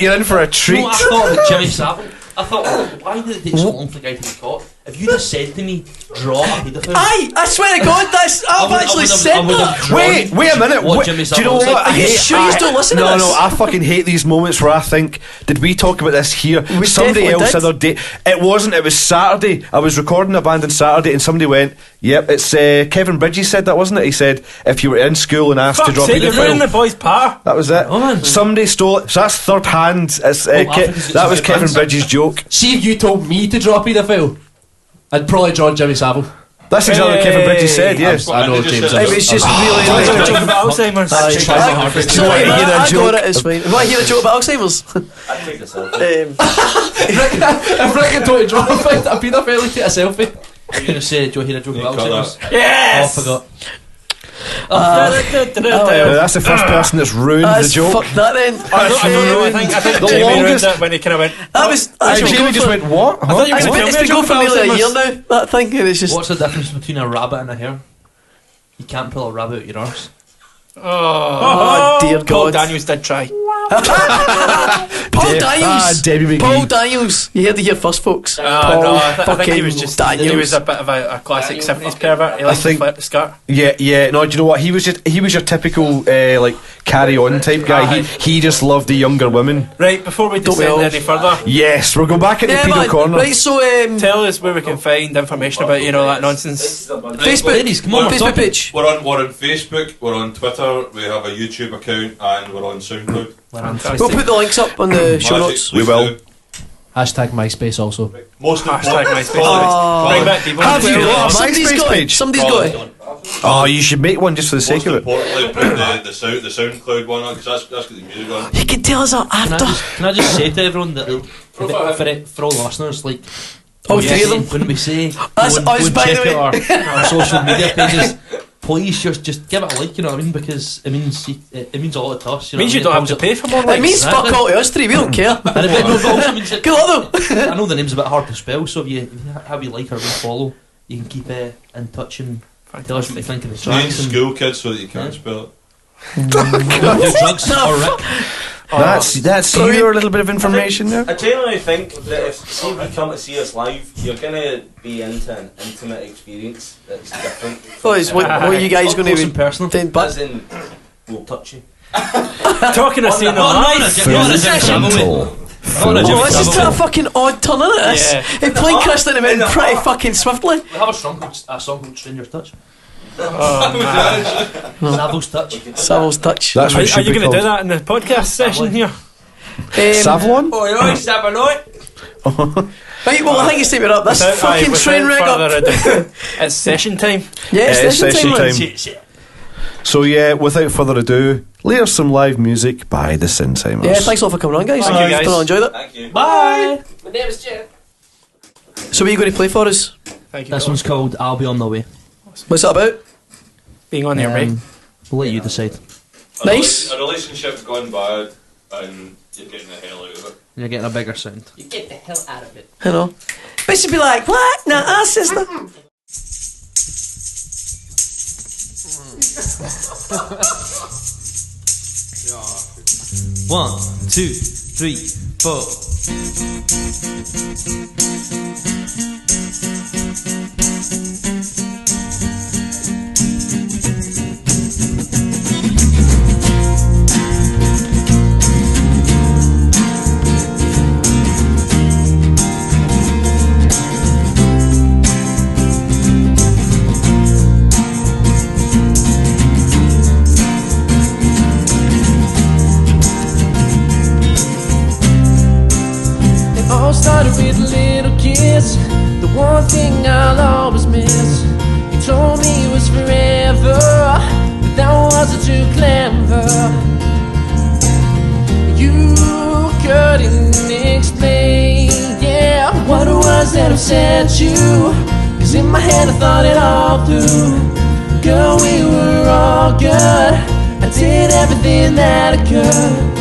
You're in for a treat. No, I thought that Jimmy Savile. I thought, why did it take so long for the guy to be caught? If you just said to me, draw a paedophile. Aye, I swear to God, I've actually said that. Wait a minute. What Do Jimmy you know Savile what? Are you sure you don't listen to No, this? I fucking hate these moments where I think, did we talk about this here? We Somebody definitely else did. other day. It wasn't. It was Saturday. I was recording a band on Saturday, and somebody went, "Yep, it's Kevin Bridges said that, wasn't it?" He said, "If you were in school and asked to Fuck's drop sake, you're ruining the paedophile." boys' par. That was it. Oh, man. Somebody stole it. So that's third hand. It's, Africa's got that was some Kevin fans. Bridges' joke. See if you told me to draw a paedophile, I'd probably draw Jimmy Savile. That's exactly what Kevin Bridges said. Yes. I know James. It was just Do you want to really. talk about Alzheimer's? Aye. Sorry, hear a I joke? got it, it's fine. Want to hear a joke about Alzheimer's? I'd take a selfie. If Rick had told you to draw a paedophile, he'd take a selfie. Are you going to say, do you hear a joke about cut Alzheimer's? Yes! Oh, I forgot. That's the first person that's ruined the joke. Fuck that then. I think The Jamie ruined longest- it when he kind of went. That was. Jamie just went, what? I thought you were It's going to been tell me a going joke for about nearly a year Alzheimer's. now. That thing, and it's just. What's the difference between a rabbit and a hare? You can't pull a rabbit out your arse. Oh, dear Paul God. Daniels did try. Paul Daniels. Debbie McGee. Paul Daniels. You heard it here first, folks. No, I think he was fucking just. Daniels. He was a bit of a classic 70s pervert. He liked to think- flip the skirt. Yeah. No, do you know what? He was your typical like carry on type guy. He just loved the younger women. Right, before we Don't we descend all? any further, Yes, we're going back into Yeah, pedo man. corner. Right, so tell us where we can find information about that nonsense. Facebook, Ladies, come on, we're Facebook talking. page. We're on Facebook, we're on Twitter, we have a YouTube account, and we're on SoundCloud. We'll put the links up on the show Magic, notes. We please will. do. Hashtag MySpace also. Most Hashtag important, MySpace. Oh. Bring back people. Have you got a Somebody's MySpace got it. page? Somebody's got it. Oh, you should make one just for the sake most of it. importantly, put the SoundCloud one on, because that's got the music on. You can tell us that after. Can I just say to everyone that for all listeners, like, All three of them. when we say That's go us, and by the check way. out our social media pages, please just give it a like, you know what I mean? Because it means it means a lot to us. You know Means what I you don't have to mean? pay for more It likes. means fuck all to us three. We don't care. And it also means that, Good luck though. I know the name's a bit hard to spell, so if you have you like or follow, you can keep in touch and tell us what you think of the It's named tracks. And school kids so that you can't spell it. do drugs or Rick. That's your little bit of information there. I genuinely think that if you come to see us live, you're going to be into an intimate experience that's different. Boys, what are you guys going to Close be and personal. doing? As But in, we'll touch you. Talking of seeing them live. oh, this is a fucking odd turn, isn't it? This? Yeah. Hey, playing Chris in the pretty fucking swiftly. We have a song called Stranger's Touch. Oh, man. Saville's Touch. Savil's touch. That's what it Are should you be going to do called. that in the podcast session here? Savlon? Right, well, I think it's time to wrap this Without- fucking without train wreck further up. ado, it's session time. Yeah, It's it's session session time. time. So yeah, without further ado, here's some live music by the Sinsheimers. Yeah, thanks a lot for coming on, guys. Thank you, guys. Hope enjoyed it. Thank you. Bye. My name is Jen. So, what are you going to play for us? Thank you. This one's called I'll Be On The Way. What's it about? being on there, mate. We'll let you decide. Nice. A relationship's gone bad and you're getting the hell out of it. You're getting a bigger sound. You get the hell out of it. I know. Basically, be like, what? Nah, sister. One, two, three, four. It all started with a little kiss, the one thing I'll always miss. You told me it was forever, but that wasn't too clever. You couldn't explain, yeah, what it was that upset you. Cause in my head I thought it all through. Girl, we were all good, I did everything that I could.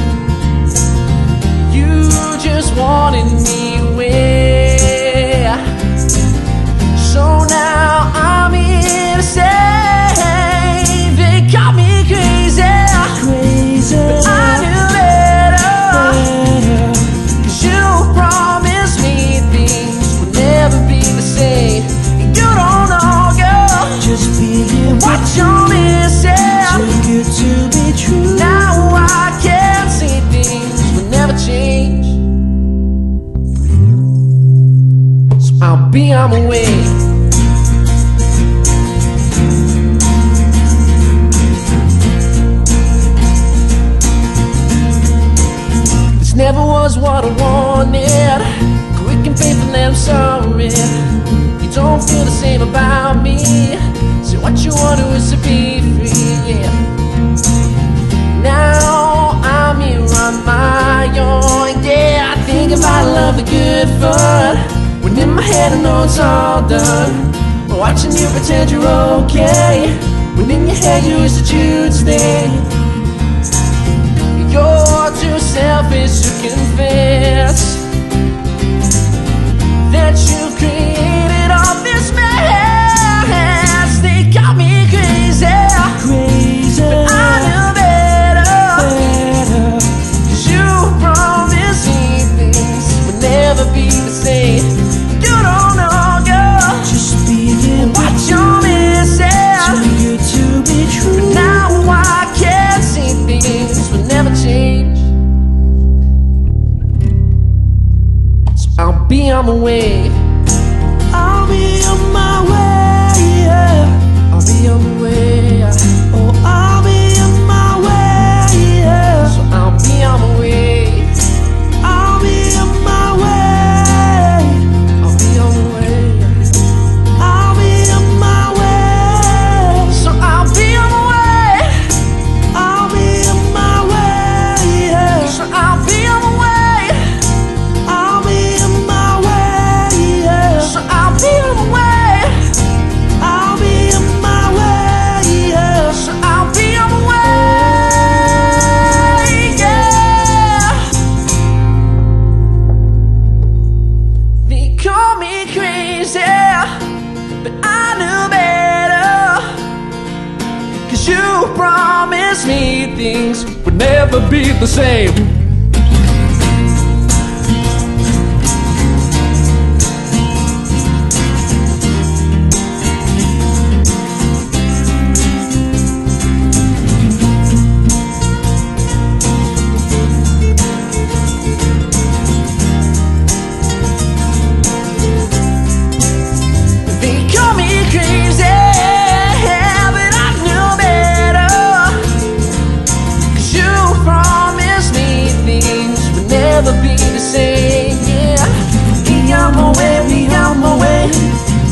You just wanted me away. I'm away. This never was what I wanted. Quick and painful, and I'm sorry. You don't feel the same about me. So what you want to is to be free, yeah. Now I'm here on my own, yeah. I think about love, the good fun. When in my head I know it's all done. Watching you pretend you're okay. When in your head you wish that you'd stay. You're too selfish to confess that you created all this mess. They got me crazy, but I knew better. 'Cause you promised me things would never be the same. You don't know, girl, just being what you're missing. Too good to be true. But now I can't see things will never change. So I'll be on my way. I'll be on my way, yeah. I'll be on my way. Oh, I'll be on my way, yeah. So I'll be on my way. I'll be on my way. I'll be on my way. I'll be on my way. So I'll be on my way. I'll be on my way, yeah. So I'll be on my way. I'll be on my way, yeah. So I'll be on my way. I'll be on my way, yeah. So I'll be on my way, yeah. They call me crazy, but I knew better. 'Cause you promised me things would never be the same. They call me crazy, but I knew better. 'Cause you promised me things would never be the same, yeah. Be on my way, be on my way.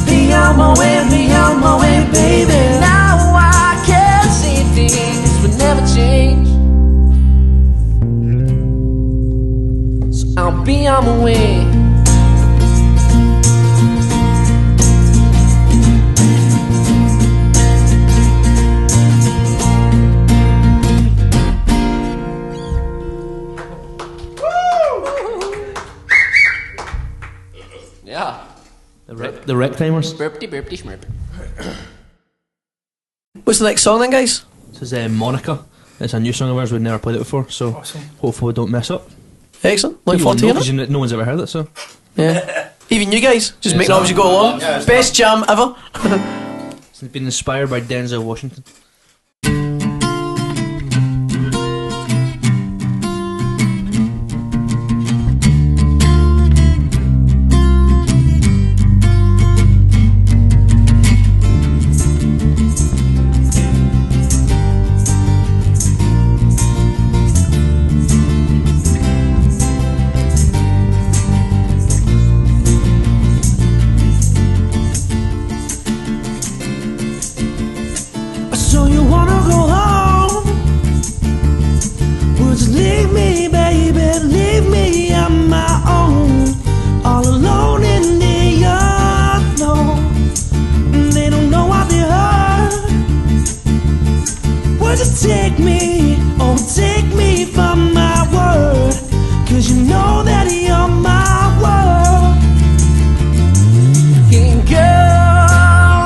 Be on my way, be on my way, baby. Now I can see things would never change. So I'll be on my way. Yeah. The Rectimers. Burpty burpty schmurp. What's the next song then, guys? This is Monica. It's a new song of ours. We've never played it before, so hopefully we don't mess up. Excellent. Looking forward to hearing it. Because no one's ever heard it, so. Yeah. Even you guys, just make noise as you go along. Best jam ever. It's been inspired by Denzel Washington. So you wanna go home? Would you leave me, baby? Leave me on my own, all alone in the unknown. They don't know what they heard. Would you take me, oh take me for my word? 'Cause you know that you're my world. And girl,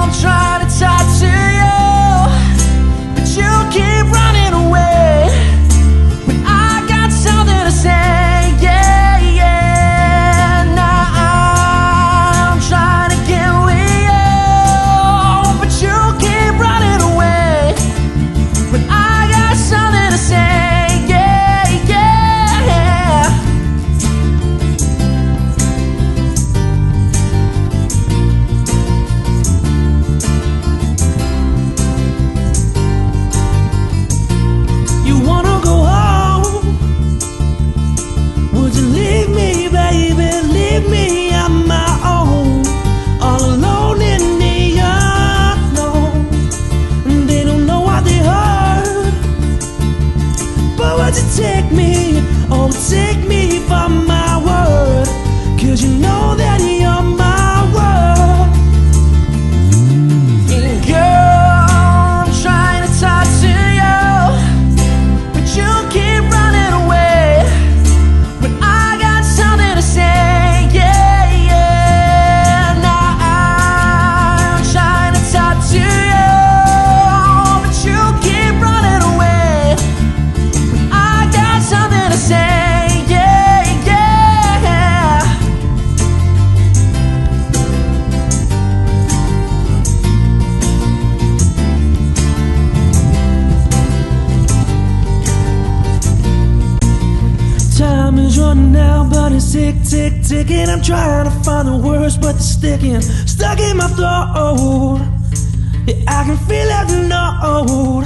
I'm trying to talk to you, but you keep running away. When I got something to say, yeah, yeah. Now I'm trying to get with you, but you keep running away. When I got time is running out, but it's tick, tick, ticking. I'm trying to find the words, but they're sticking, stuck in my throat. Yeah, I can feel it note.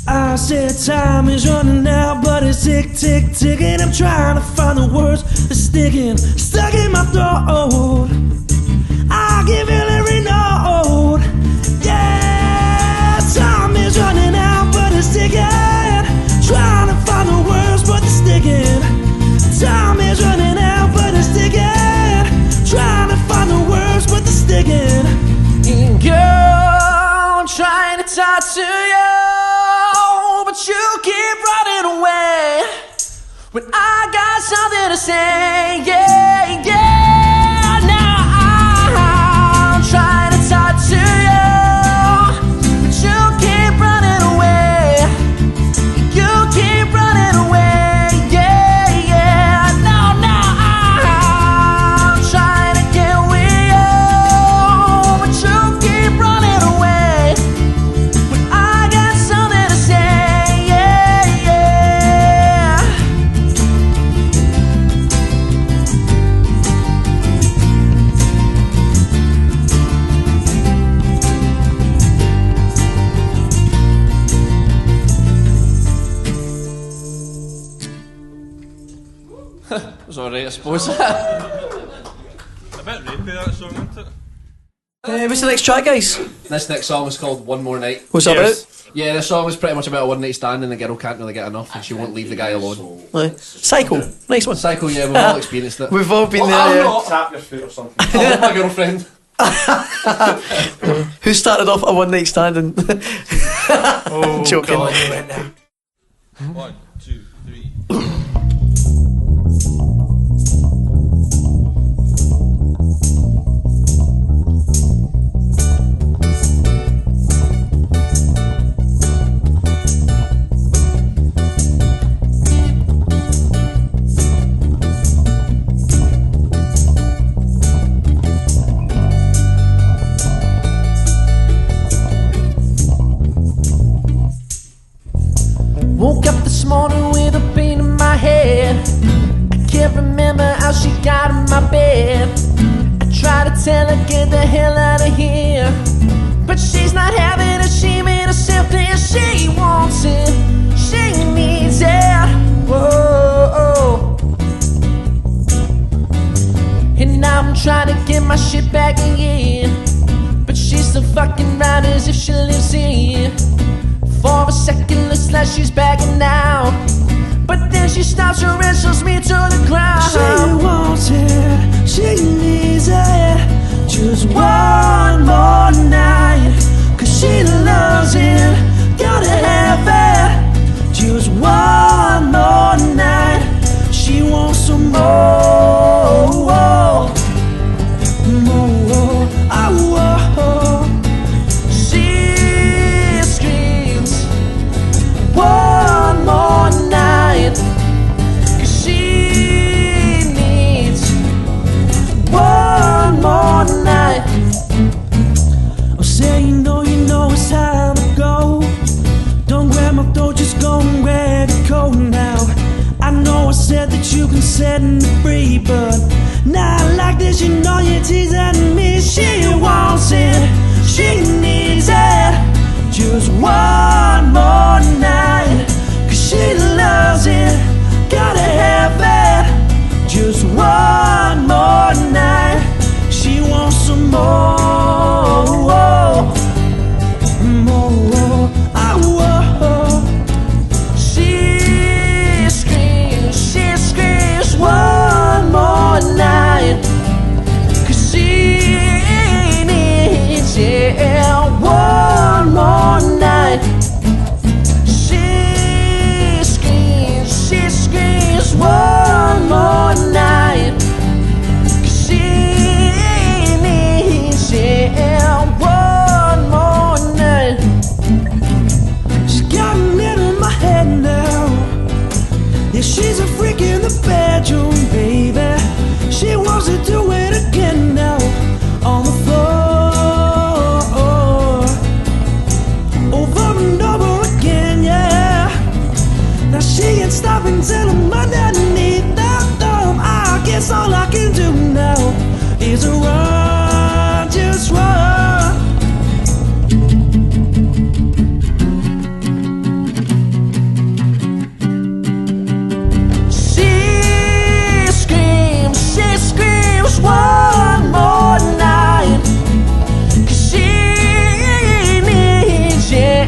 I said time is running out, but it's tick, tick, ticking. I'm trying to find the words, they're sticking, stuck in my throat. I can feel every note. Yeah, time is running out, but it's ticking. Trying to find the words, but they're sticking. Time is running out, but it's ticking. Trying to find the words, but they're sticking. And girl, I'm trying to talk to you, but you keep running away. When I got something to say, yeah, yeah. Now I'm trying to talk to you, but you keep running away. You keep running away, yeah, yeah. Now I'm trying to get with you, but you keep running away. When I got something to say, yeah, yeah. It was alright, I suppose. A bit rapey that song, isn't it? What's the next track, guys? This next song is called One More Night. What's that Yes. Yeah, this song is pretty much about a one night stand and the girl can't really get enough and she won't leave the guy alone. about? Psycho. Nice one. Psycho, yeah, we've all experienced it. We've all been I'm there. Yeah. not. Tap your foot or something. I love my girlfriend. Who started off a one night stand and Oh, joking. God. 1, 2, 3. Woke up this morning with a pain in my head. I can't remember how she got in my bed. I try to tell her get the hell out of here, but she's not having it. She made herself clear. She wants it, she needs it. Whoa. And now I'm trying to get my shit back again, but she's still fucking round as if she lives here. For a second looks like she's backing down, but then she stops and wrestles me to the ground. She wants it, she needs it. Just one more night, 'cause she loves it, gotta have it. Just one more night, she wants some more. More, oh. She screams one more night, 'cause she needs one more night. I'm saying you know it's time to go. Don't grab my throat, just go and grab the coat now. I know I said that you can set me free, but not like this, you know you're teasing me. She wants it, she needs it. Just one more night, 'cause she loves it, gotta have it. Just one more night, she wants some more. More, oh. She screams one more night, 'cause she needs it. One more night. She screams one more night, 'cause she needs it. One more night. She got me in my head now. Yeah, she's a freak in the bedroom, baby. She wants to do it again now, on the floor, over and over again, yeah. Now she ain't stopping till I'm underneath. guess all I can do now is run, just run. She screams one more night, 'cause she needs you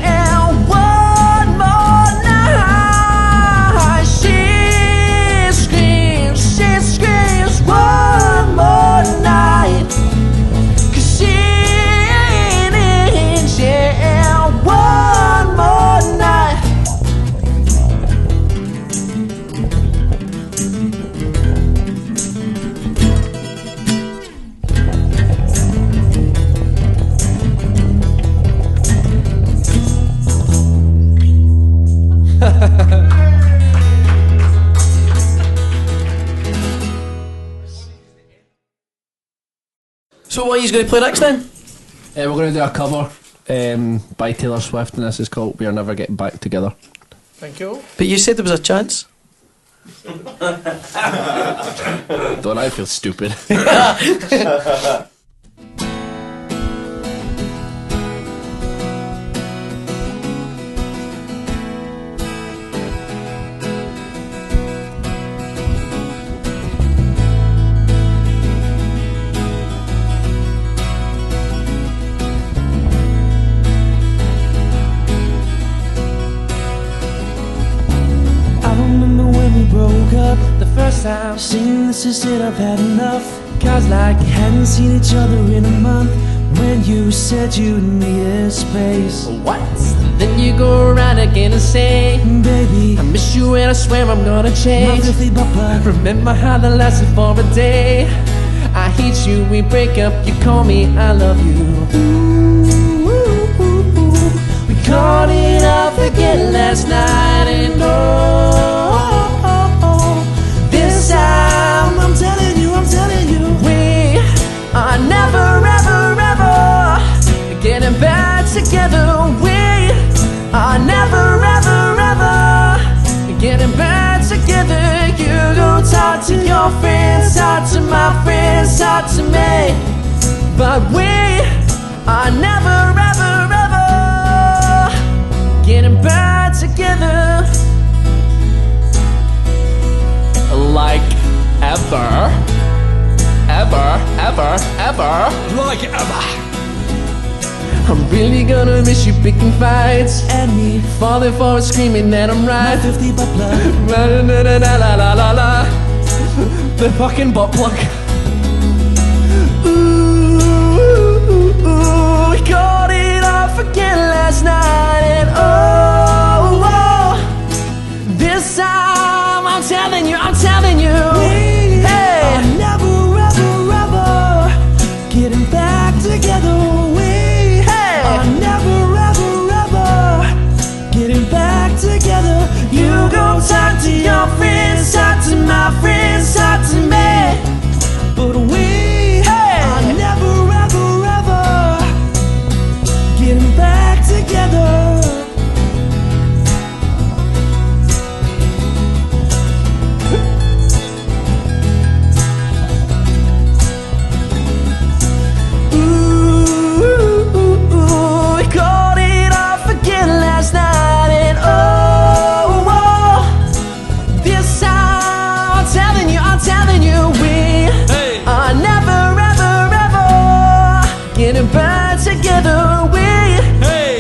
one more night. She screams one more night, 'cause she needs you one more night. So what are you going to play next then? We're going to do a cover by Taylor Swift, and this is called We Are Never Getting Back Together. Thank you. But you said there was a chance. Don't I feel stupid? The first time seems to said I've had enough, 'cause like you hadn't seen each other in a month, when you said you needed space. What? Then you go around again and say, baby, I miss you and I swear I'm gonna my change. filthy butt. Remember how that lasted for a day. I hate you, we break up, you call me, I love you. Ooh, ooh, ooh, ooh. We caught it off again last night, and this time I'm telling you, we are never, ever, ever getting back together. We are never, ever, ever getting back together. You go talk to your friends, talk to my friends, talk to me, but we are never, ever, ever getting back together. Like ever, ever, ever, ever, like ever. I'm really gonna miss you picking fights and me falling forward screaming that I'm right. my filthy butt plug. La la la la la la la. The fucking butt plug. Ooh, we caught it off again last night, and this time I'm telling you, We hey, are never, ever, ever getting back together. We are never, ever, ever getting back together. you go talk to your friends, talk to my friends, talk to me, But we are never, ever, ever getting back together. Ooh, we caught it off again last night, and this time I'm telling you, we are never, ever, ever getting back together. We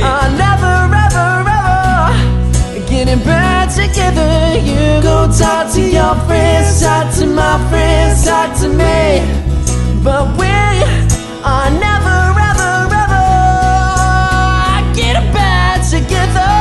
are never, ever, ever getting back together. You go talk to your friends, talk to my friends, talk to me, but we are never, ever, ever getting back together.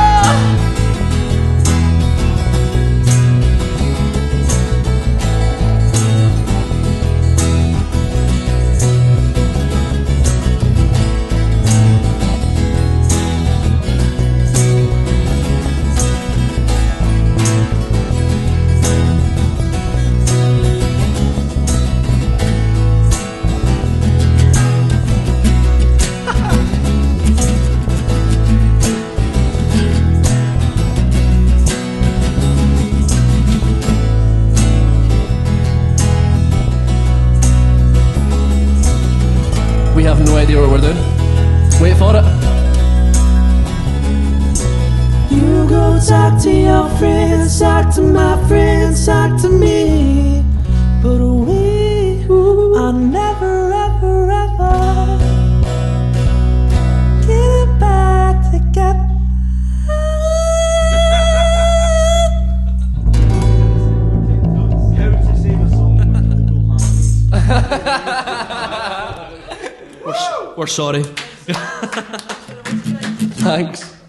we have no idea what we're doing. Wait for it. You go talk to your friends, talk to my friends, talk to me. But we are never, ever, ever get back together. We're sorry. Thanks.